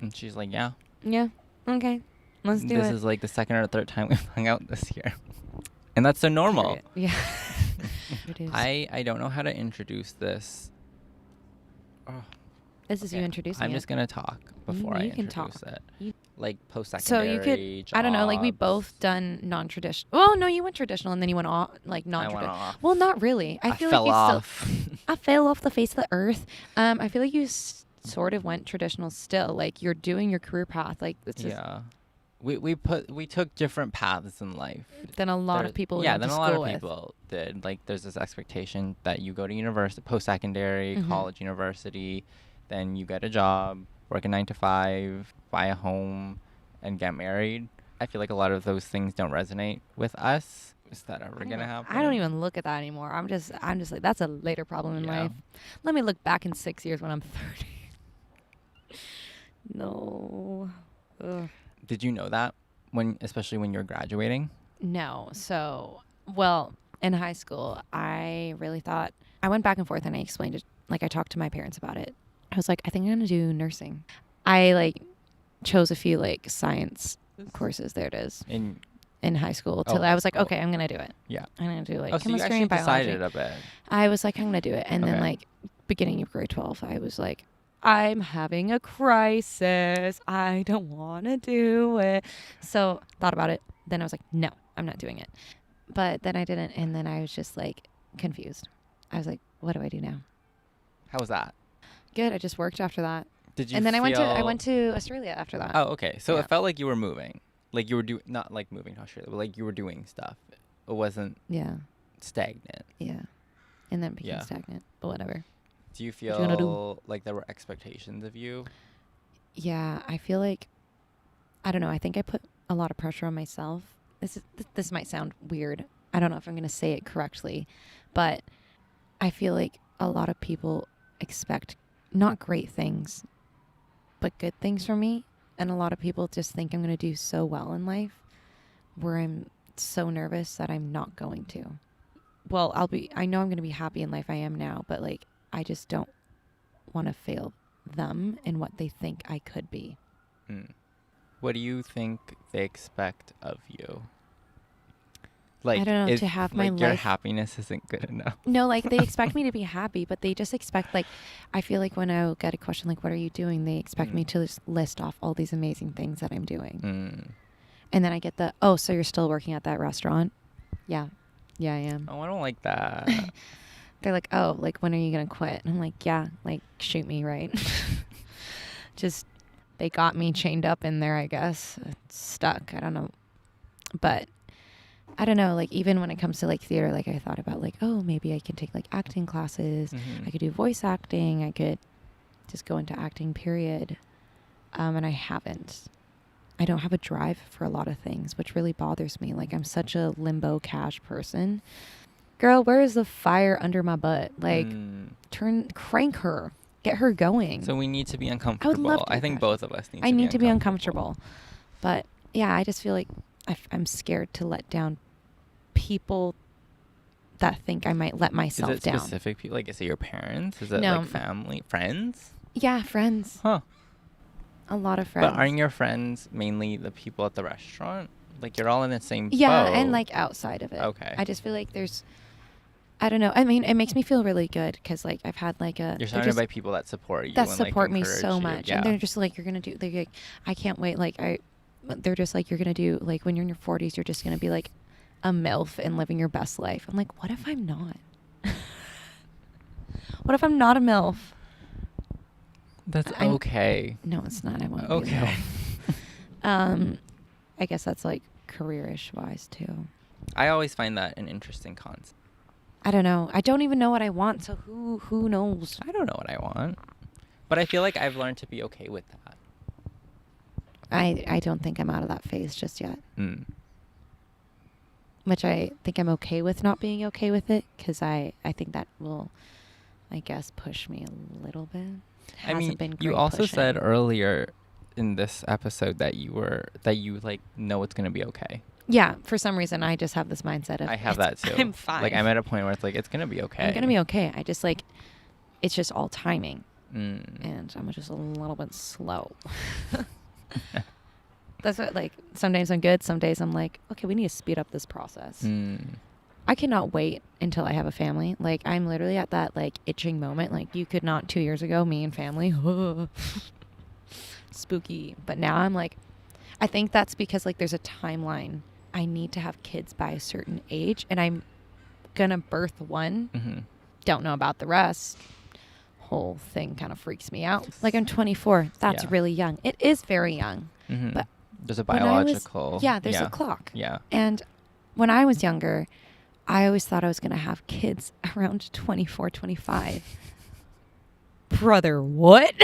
And she's like, yeah. Yeah. Okay. Let's do it. This is like the second or third time we've hung out this year. And that's so normal. Yeah. It is. I don't know how to introduce this. Oh, this is you introducing I'm just going to talk before I introduce it. Like post-secondary So you could, jobs. I don't know, like we both done non-traditional. Well, no, you went traditional and then you went off, like non-traditional. I went off. Well, not really. I feel fell like you off. still, I fell off the face of the earth. I feel like you sort of went traditional still. Like you're doing your career path. Like it's just, yeah. We took different paths in life than a lot of people. Yeah, than a lot of people did. Like there's this expectation that you go to university, post-secondary, college, university, then you get a job, work a 9 to 5, buy a home, and get married. I feel like a lot of those things don't resonate with us. Is that ever gonna happen? I don't even look at that anymore. I'm just like, that's a later problem in life. Let me look back in 6 years when I'm 30. No. Ugh. Did you know that especially when you're graduating? No. So, well, in high school, I really thought, I went back and forth and I explained it. Like I talked to my parents about it. I was like, I think I'm going to do nursing. I like chose a few like science courses. There it is. In high school. I was like, okay, I'm going to do it. Yeah. I'm going to do like so chemistry you and biology. Decided a bit. I was like, I'm going to do it. And then like beginning of grade 12, I was like, I'm having a crisis. I don't want to do it. So thought about it. Then I was like, no, I'm not doing it. But then I didn't. And then I was just like confused. I was like, what do I do now? How was that? Good. I just worked after that. Did you? And then I went to Australia after that. Oh, okay. So it felt like you were moving, like you were not like moving to Australia, but like you were doing stuff. It wasn't. Stagnant. Yeah. And then became stagnant. But whatever. Do you feel like there were expectations of you? Yeah, I feel like, I don't know. I think I put a lot of pressure on myself. This might sound weird. I don't know if I'm going to say it correctly, but I feel like a lot of people expect not great things, but good things from me. And a lot of people just think I'm going to do so well in life where I'm so nervous that I'm not going to. Well, I know I'm going to be happy in life. I am now, but like, I just don't want to fail them in what they think I could be. What do you think they expect of you? Like, I don't know, to have my life. Your happiness isn't good enough. No, like they expect me to be happy, but they just expect, like, I feel like when I get a question like, what are you doing? They expect me to just list off all these amazing things that I'm doing. And then I get so you're still working at that restaurant? Yeah. Yeah, I am. Oh, I don't like that. They're like, oh, like, when are you going to quit? And I'm like, yeah, like, shoot me, right? Just, they got me chained up in there, I guess. Stuck. I don't know. But I don't know, like, even when it comes to, like, theater, like, I thought about, like, oh, maybe I can take, like, acting classes. I could do voice acting. I could just go into acting, period. And I haven't. I don't have a drive for a lot of things, which really bothers me. Like, I'm such a limbo cash person. Girl, where is the fire under my butt? Like, crank her. Get her going. So we need to be uncomfortable. I would love to. I think both of us need to be uncomfortable. I need to be uncomfortable. But, yeah, I just feel like I'm scared to let down people that think I might let myself down. Is it specific people? Like, is it your parents? Is it, no. like, family? Friends? Yeah, friends. Huh. A lot of friends. But aren't your friends mainly the people at the restaurant? Like, you're all in the same boat. Yeah, and, like, outside of it. Okay. I just feel like I don't know. I mean, it makes me feel really good because, like, I've had, like, You're surrounded by people that support you. That and, support like, me so much. Yeah. And they're just like, they're like, I can't wait. Like, they're just like, you're going to do, like, when you're in your 40s, you're just going to be, like, a MILF and living your best life. I'm like, what if I'm not? What if I'm not a MILF? That's okay. No, it's not. I won't be a Okay. MILF. I guess that's like career-ish wise too. I always find that an interesting concept. I don't know. I don't even know what I want, so who knows? I don't know what I want. But I feel like I've learned to be okay with that. I don't think I'm out of that phase just yet. Which I think I'm okay with not being okay with it, because I think that will, I guess, push me a little bit. I mean, you also said earlier in this episode that you like know it's gonna be okay. Yeah, for some reason I just have this mindset of I have that too. I'm fine. Like I'm at a point where it's like it's gonna be okay. I'm gonna be okay. I just like it's just all timing, and I'm just a little bit slow. That's what, like, some days I'm good, some days I'm like, okay, we need to speed up this process. I cannot wait until I have a family. Like, I'm literally at that, like, itching moment. Like, you could not 2 years ago, me and family. Spooky. But now I'm like, I think that's because, like, there's a timeline. I need to have kids by a certain age, and I'm going to birth one. Don't know about the rest. Whole thing kind of freaks me out. Like, I'm 24. That's really young. It is very young. But there's a biological... there's a clock. Yeah. And when I was younger, I always thought I was going to have kids around 24, 25. Brother, what?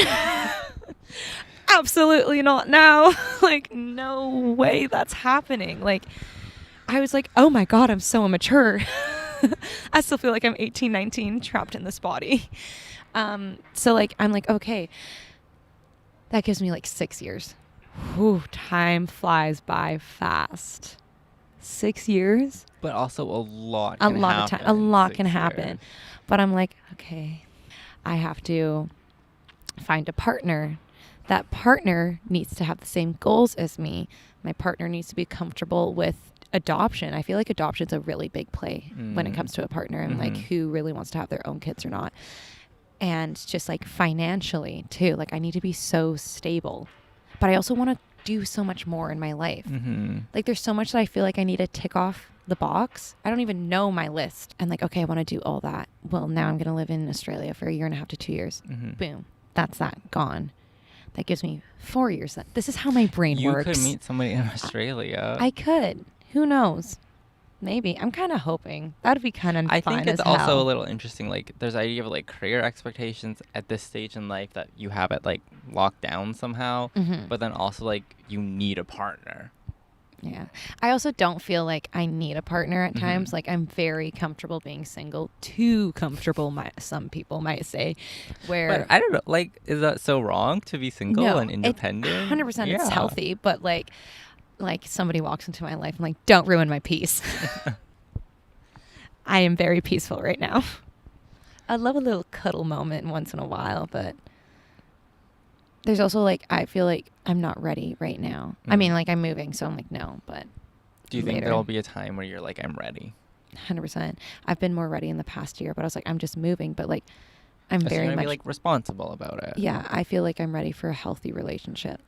Absolutely not now. Like, no way that's happening. Like, I was like, oh my God, I'm so immature. I still feel like I'm 18, 19, trapped in this body. So, like, I'm like, okay, that gives me like 6 years. Whew, time flies by fast. 6 years? But also a lot can happen. But I'm like, okay, I have to find a partner. That partner needs to have the same goals as me. My partner needs to be comfortable with adoption. I feel like adoption's a really big play when it comes to a partner and like who really wants to have their own kids or not. And just like financially too. Like, I need to be so stable. But I also want to do so much more in my life. Like, there's so much that I feel like I need to tick off the box. I don't even know my list. And like, okay, I want to do all that. Well, now I'm going to live in Australia for 1.5 to 2 years. Boom. That's that. Gone. That gives me 4 years. This is how my brain works. You could meet somebody in Australia. I could. Who knows? Maybe. I'm kind of hoping. That'd be kind of fun. I think it's as also hell. a little interesting. Like, there's the idea of like career expectations at this stage in life that you have it like locked down somehow. But then also like you need a partner. Yeah. I also don't feel like I need a partner at times. Like, I'm very comfortable being single. Too comfortable, some people might say. Where, but I don't know. Like, is that so wrong to be single and independent? 100% it's healthy. But like somebody walks into my life and like, don't ruin my peace. I am very peaceful right now. I love a little cuddle moment once in a while, but there's also like, I feel like I'm not ready right now. I mean, like, I'm moving, so I'm like, no, but do you think there'll be a time where you're like, I'm ready? 100%. I've been more ready in the past year, but I was like, I'm just moving, but like, I'm very much be like responsible about it. Yeah, I feel like I'm ready for a healthy relationship.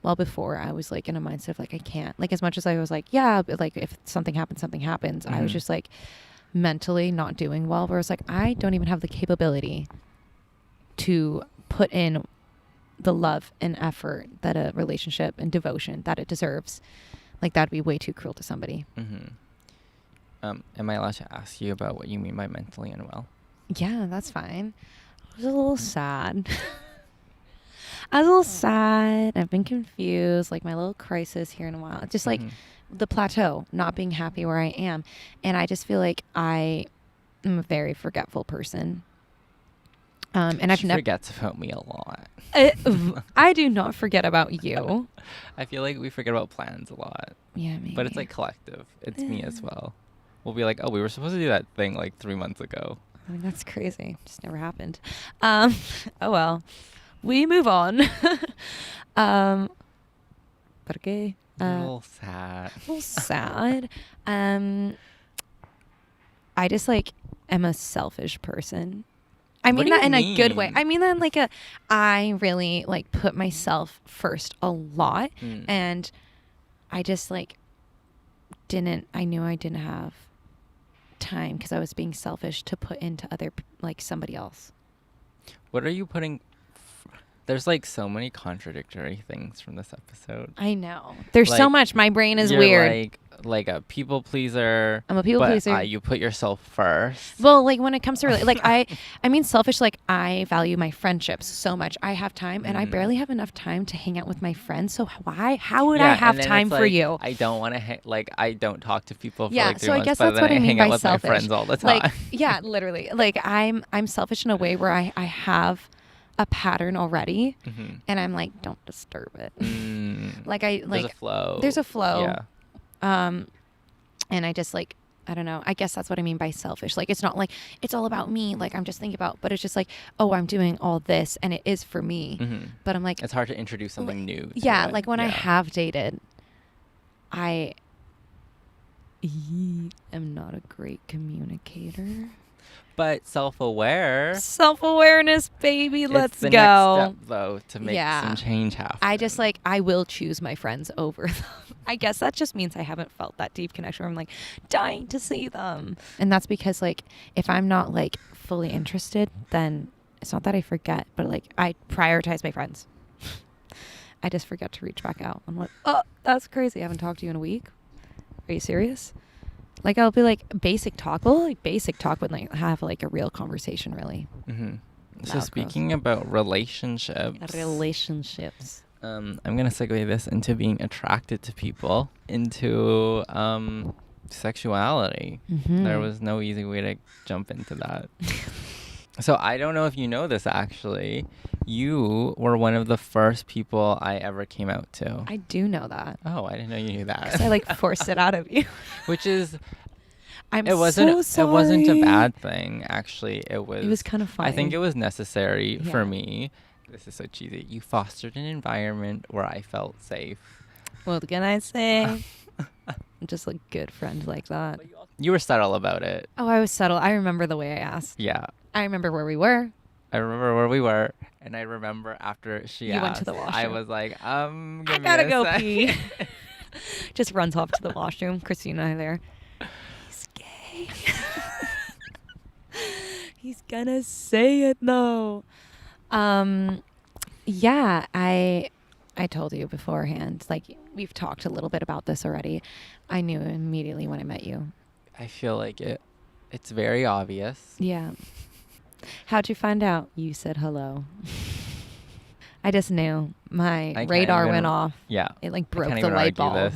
Well, before I was like in a mindset of like, I can't. Like, as much as I was like, yeah, but like if something happens. I was just like mentally not doing well, where I was like, I don't even have the capability to put in the love and effort that a relationship and devotion that it deserves. Like, that'd be way too cruel to somebody. Am I allowed to ask you about what you mean by mentally unwell? Yeah, that's fine. I was a little sad. I've been confused, like my little crisis here in a while. Just like the plateau, not being happy where I am. And I just feel like I am a very forgetful person. And I've never forgets about me a lot. I do not forget about you. I feel like we forget about plans a lot. Yeah, maybe. But it's like collective. It's me as well. We'll be like, oh, we were supposed to do that thing like 3 months ago. I mean, that's crazy. Just never happened. Oh well, we move on. But okay. A little sad. A little sad. I just like am a selfish person. I mean that in a good way. I mean that in like I really like put myself first a lot, and I just like knew I didn't have time because I was being selfish to put into like somebody else. What are you putting? There's like so many contradictory things from this episode. I know. There's Like, so much. My brain is you're weird. like a people pleaser. I'm a people pleaser. You put yourself first. Well, like when it comes to like I mean selfish, like I value my friendships so much. I have time and I barely have enough time to hang out with my friends. So how would I have time for you? I don't want to I don't talk to people for like 3 so months, I guess but that's then what I mean hang by out with selfish. my friends all the time. Like yeah, literally. Like I'm selfish in a way where I have a pattern already and I'm like, don't disturb it. There's a flow. There's a flow. Yeah. And I just like, I don't know. I guess that's what I mean by selfish. Like, it's not like it's all about me. Like, I'm just thinking about, but it's just like, oh, I'm doing all this and it is for me. But I'm like, it's hard to introduce something new. Yeah. Like when I have dated, I am not a great communicator. But Self-awareness, baby. Let's go. It's the next step, though, to make some change happen. I just like, I will choose my friends over them. I guess that just means I haven't felt that deep connection where I'm like dying to see them. And that's because like, if I'm not like fully interested, then it's not that I forget, but like I prioritize my friends. I just forget to reach back out. I'm like, oh, that's crazy. I haven't talked to you in a week. Are you serious? Like I'll be like basic talk. Well, like basic talk would like have like a real conversation, really. So speaking about relationships, I'm gonna segue this into being attracted to people, into sexuality. There was no easy way to jump into that. So I don't know if you know this, actually. You were one of the first people I ever came out to. I do know that. Oh, I didn't know you knew that. 'Cause I like forced it out of you. Which is, so sorry. It wasn't a bad thing, actually. It was kind of funny. I think it was necessary for me. This is so cheesy. You fostered an environment where I felt safe. What can I say? I'm just a good friend like that. You were subtle about it. Oh, I was subtle. I remember the way I asked. Yeah. I remember where we were. I remember where we were, and I remember after she asked, went to the washroom. I was like, I gotta go pee. Just runs off to the washroom. Christina and I there. He's gay. He's gonna say it though. Yeah, I told you beforehand. Like we've talked a little bit about this already. I knew immediately when I met you. I feel like it's very obvious. Yeah. How'd you find out? You said hello. I just knew. My radar went off. Yeah. It like broke the light bulb.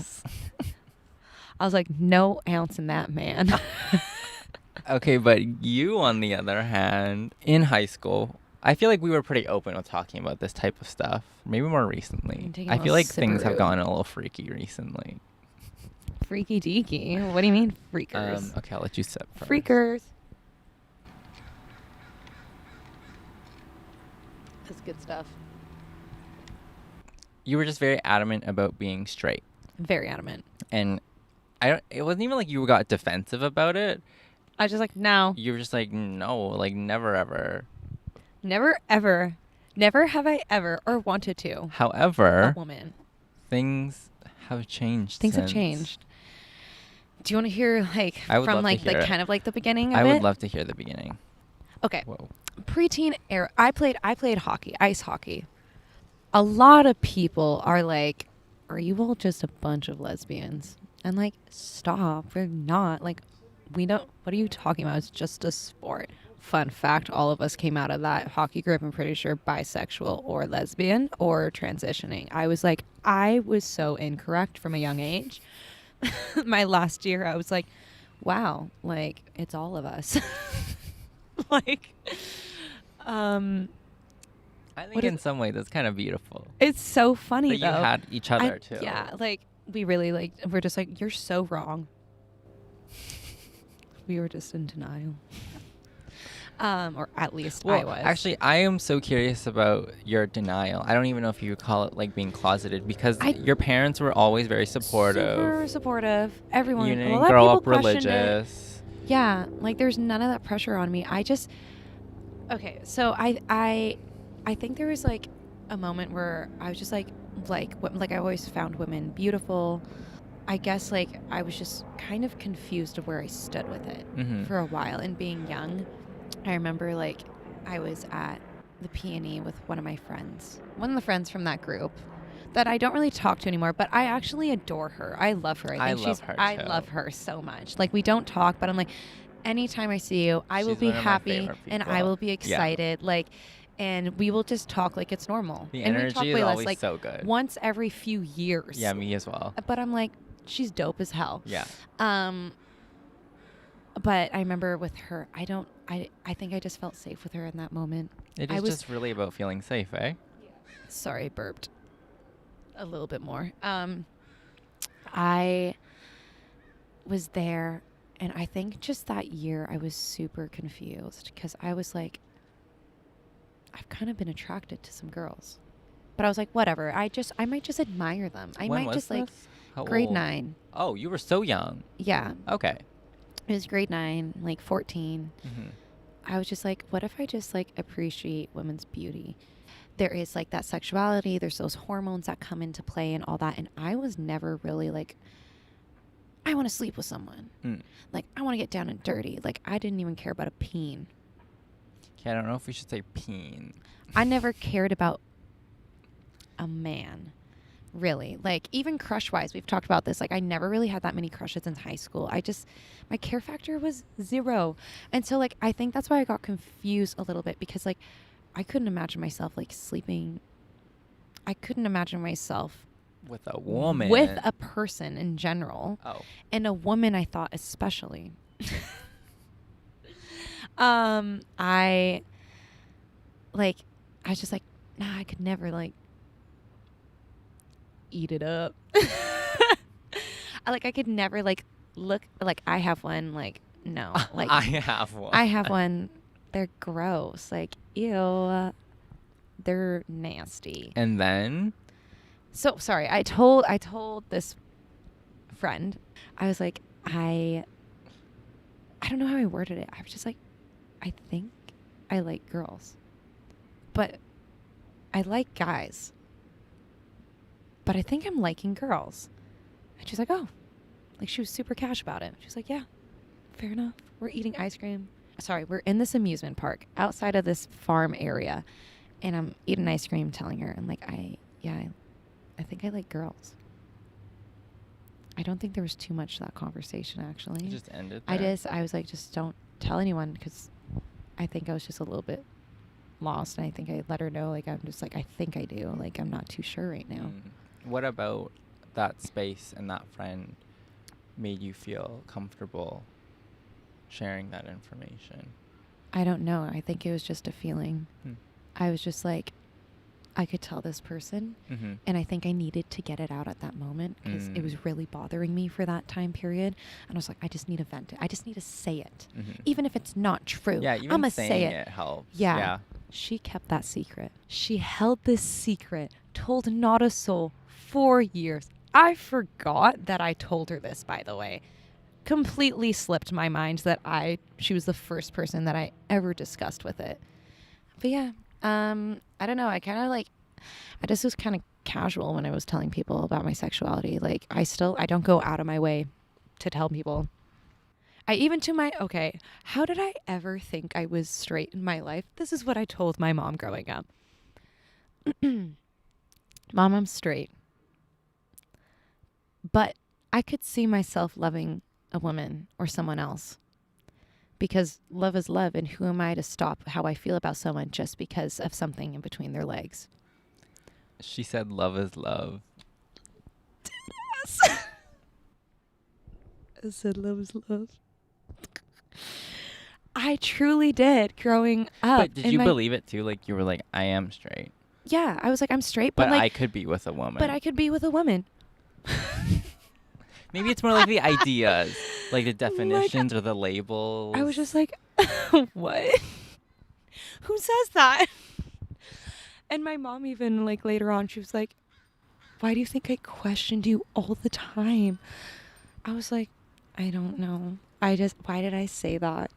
I was like, no ounce in that man. Okay, but you, on the other hand, in high school, I feel like we were pretty open with talking about this type of stuff. Maybe more recently. I feel like things have gotten a little freaky recently. Freaky deaky? What do you mean freakers? Okay, I'll let you sip first. Freakers. That's good stuff. You were just very adamant about being straight. Very adamant. And it wasn't even like you got defensive about it. I was just like, no. You were just like, no, like never ever. Never ever. Never have I ever or wanted to. However, a woman. Things have changed. Things have changed. Do you want to hear like from like the kind of like the beginning of it? I would love to hear the beginning. Okay. Whoa. Preteen era. I played hockey, ice hockey. A lot of people are like, are you all just a bunch of lesbians? And like, stop. We're not. Like, we don't. What are you talking about? It's just a sport. Fun fact, all of us came out of that hockey group, I'm pretty sure, bisexual or lesbian or transitioning. I was so incorrect from a young age. My last year, I was like, wow, like, it's all of us. Like, I think in some ways that's kind of beautiful. It's so funny that though. You had each other too. Yeah, like we really like. We're just like, you're so wrong. We were just in denial. Or at least I was. Actually, I am so curious about your denial. I don't even know if you would call it like being closeted, because your parents were always very supportive. Super supportive. Everyone. You didn't grow up religious. Yeah, like there's none of that pressure on me. Okay, so I think there was like a moment where I was just like I always found women beautiful. I guess like I was just kind of confused of where I stood with it for a while. And being young, I remember like I was at the P&E with one of my friends, one of the friends from that group that I don't really talk to anymore, but I actually adore her. I love her. I love her so much. Like we don't talk, but I'm like, anytime I see you, I will be happy and I will be excited. Like, and we will just talk like it's normal. The and energy we talk is way always less, so good. Once every few years. Yeah, me as well. But I'm like, she's dope as hell. Yeah. But I remember with her, I think I just felt safe with her in that moment. It is just really about feeling safe, eh? Sorry, I burped a little bit more. I was there, and I think just that year I was super confused because I was like, I've kind of been attracted to some girls. But I was like, whatever. I might just admire them. I When might was just like this? How grade old? 9. Oh, you were so young. Yeah. Okay. It was grade 9, like 14. Mm-hmm. I was just like, what if I just like appreciate women's beauty? There is like that sexuality, there's those hormones that come into play and all that. And I was never really like, I want to sleep with someone. Like, I want to get down and dirty. Like, I didn't even care about a peen. Okay, I don't know if we should say peen. I never cared about a man, really. Like, even crush-wise, we've talked about this. Like, I never really had that many crushes in high school. My care factor was 0. And so, like, I think that's why I got confused a little bit because, like, I couldn't imagine myself, like, sleeping. I couldn't imagine myself with a woman. With a person in general. Oh. And a woman, I thought, especially. I was just like, nah, I could never, like, eat it up. I could never, like, look, like, I have one, like, no. Like, I have one. I have one. They're gross. Like, ew. They're nasty. And then? So, sorry, I told this friend, I was like, I don't know how I worded it. I was just like, I think I like girls. But I like guys. But I think I'm liking girls. And she's like, oh. Like, she was super cash about it. She was like, yeah, fair enough. We're eating ice cream. Sorry, we're in this amusement park outside of this farm area. And I'm eating ice cream telling her, I'm like, I think I like girls. I don't think there was too much to that conversation, actually. You just ended there? I was like, just don't tell anyone, because I think I was just a little bit lost. And I think I let her know, like, I'm just like, I think I do. Like, I'm not too sure right now. What about that space and that friend made you feel comfortable sharing that information? I don't know. I think it was just a feeling. I was just like, I could tell this person, and I think I needed to get it out at that moment because it was really bothering me for that time period. And I was like, I just need to vent it. I just need to say it, even if it's not true. Yeah, I'm gonna say it helps. Yeah. She kept that secret. She held this secret, told not a soul, 4 years. I forgot that I told her this, by the way. Completely slipped my mind that she was the first person that I ever discussed with it. But yeah. I don't know. I just was kind of casual when I was telling people about my sexuality. Like, I don't go out of my way to tell people. How did I ever think I was straight in my life? This is what I told my mom growing up. Mom, I'm straight. But I could see myself loving a woman or someone else. Because love is love, and who am I to stop how I feel about someone just because of something in between their legs? She said love is love. Yes. I said love is love. I truly did growing up. But did you believe it too? Like, you were like, I am straight. Yeah, I was like, I'm straight, but like, I could be with a woman. But I could be with a woman. Maybe it's more like the ideas, like the definitions or the labels. I was just like, what? Who says that? And my mom even, like, later on, she was like, why do you think I questioned you all the time? I was like, I don't know. Why did I say that?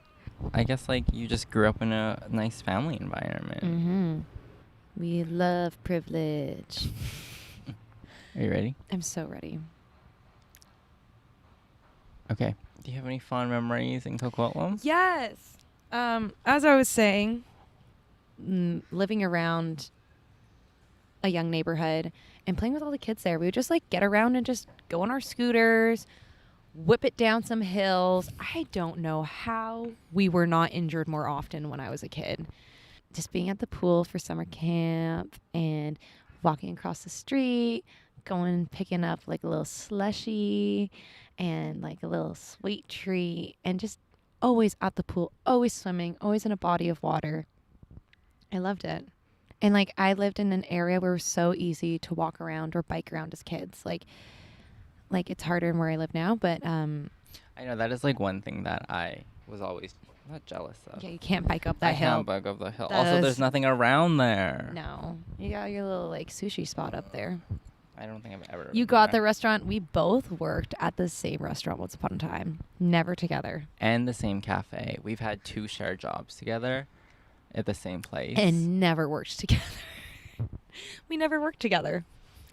I guess, like, you just grew up in a nice family environment. We love privilege. Are you ready? I'm so ready. Okay. Do you have any fond memories in Coquitlam? Yes. As I was saying, living around a young neighborhood and playing with all the kids there, we would just like get around and just go on our scooters, whip it down some hills. I don't know how we were not injured more often when I was a kid. Just being at the pool for summer camp and walking across the street, going picking up like a little slushie and like a little sweet treat, and just always at the pool, always swimming, always in a body of water. I loved it. And like I lived in an area where it was so easy to walk around or bike around as kids. Like it's harder in where I live now, but I know that is like one thing that I was always not jealous of. yeah, you can't bike up that I hill. can't bike up the hill. That Also, is- there's nothing around there. No, you got your little like sushi spot up there. I don't think I've ever. You been got the there. restaurant. We both worked at the same restaurant once upon a time. Never together. And the same cafe. We've had 2 shared jobs together at the same place. And never worked together. We never worked together.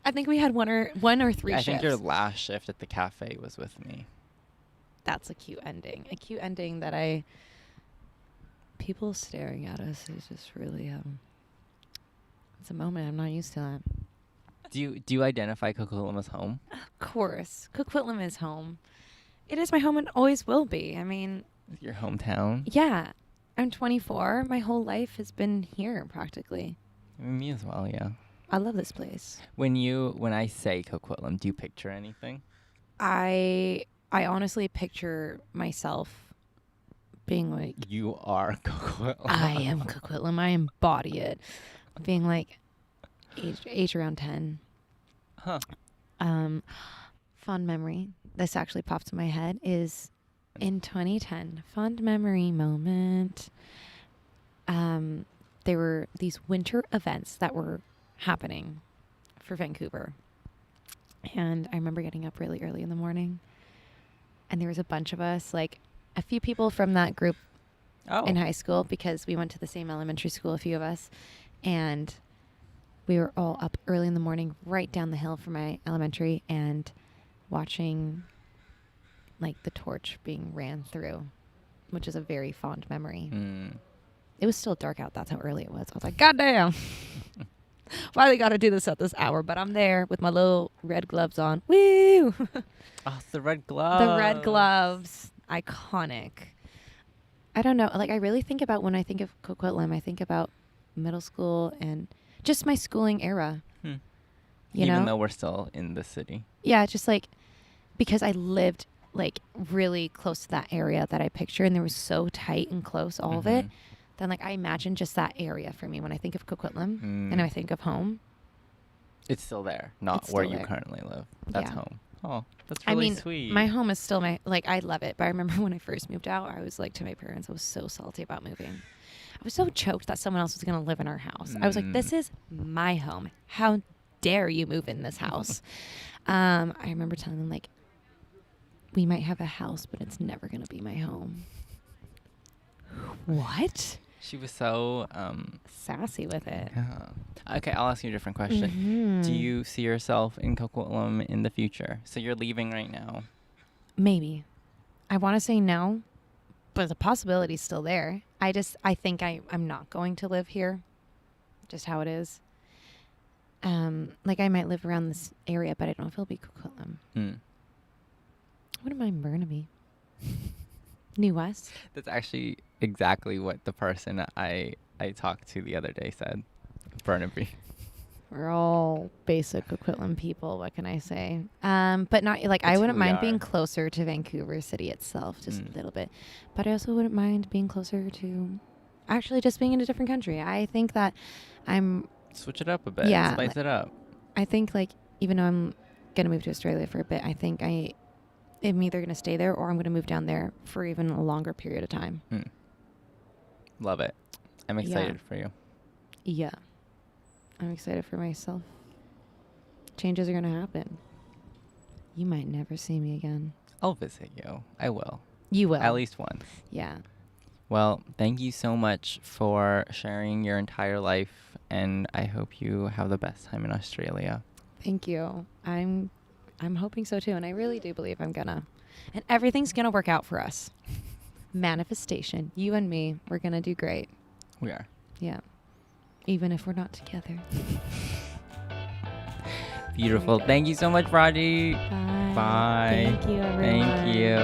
I think we had one or three I shifts. think your last shift at the cafe was with me. That's a cute ending. A cute ending that people staring at us is just really it's a moment I'm not used to that. Do you identify Coquitlam as home? Of course. Coquitlam is home. It is my home and always will be. I mean, Your hometown? yeah. I'm 24. My whole life has been here practically. Me as well, yeah. I love this place. When I say Coquitlam, do you picture anything? I honestly picture myself being like, You are Coquitlam. I am Coquitlam. I embody it. Being like age around 10. Huh. Fond memory. This actually popped in my head is in 2010. Fond memory moment. There were these winter events that were happening for Vancouver. And I remember getting up really early in the morning. And there was a bunch of us, like a few people from that group in high school, because we went to the same elementary school, a few of us. And we were all up early in the morning, right down the hill from my elementary, and watching like the torch being ran through, which is a very fond memory. It was still dark out. That's how early it was. I was like, God damn. Why they got to do this at this hour? But I'm there with my little red gloves on. Woo! Oh, the red gloves. The red gloves. Iconic. I don't know. Like, I really think about when I think of Coquitlam, I think about middle school and just my schooling era. You Even know? though we're still in the city. Yeah, just like, because I lived like really close to that area that I picture, and there was so tight and close, all of it. Then like I imagine just that area for me when I think of Coquitlam and I think of home. It's still there, not It's where still you there. currently live. That's Yeah. home. Oh, that's really I mean, sweet. my home is still I love it. But I remember when I first moved out, I was like to my parents, I was so salty about moving. I was so choked that someone else was going to live in our house. I was like, this is my home. How dare you move in this house? I remember telling them like, we might have a house, but it's never going to be my home. What? She was so Sassy with it. yeah. Okay, I'll ask you a different question. Do you see yourself in Coquitlam in the future? So you're leaving right now. Maybe. I want to say no, but the possibility's still there. I think I'm not going to live here. Just how it is. Like I might live around this area, but I don't know if it'll be Coquitlam. I wouldn't mind Burnaby. New West. That's actually exactly what the person I talked to the other day said. Burnaby. We're all basic Coquitlam people. What can I say? But not like I That's wouldn't who we mind are. being closer to Vancouver City itself, just a little bit. But I also wouldn't mind being closer to, actually, just being in a different country. I think that Switch it up a bit. Yeah, Spice it up. I think like even though I'm gonna move to Australia for a bit, I think I'm either gonna stay there or I'm gonna move down there for even a longer period of time. Love it. I'm excited for you. Yeah. I'm excited for myself. Changes are going to happen. You might never see me again. I'll visit you. I will. You will. At least once. Yeah. Well, thank you so much for sharing your entire life, and I hope you have the best time in Australia. Thank you. I'm hoping so too, and I really do believe I'm gonna. And everything's going to work out for us. Manifestation. You and me, we're going to do great. We are. Yeah. Even if we're not together. Beautiful. Thank you so much, Raji. Bye. Bye. Thank you, everyone. Thank you.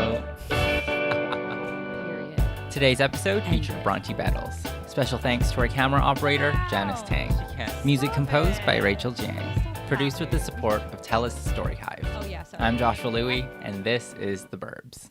Period. Today's episode featured Bronte Battles. Special thanks to our camera operator, Janice Tang. Music composed by Rachel Jiang. Produced with the support of TELUS STORYHIVE. Oh, yeah. Sorry. I'm Joshua Louie, and this is The Burbs.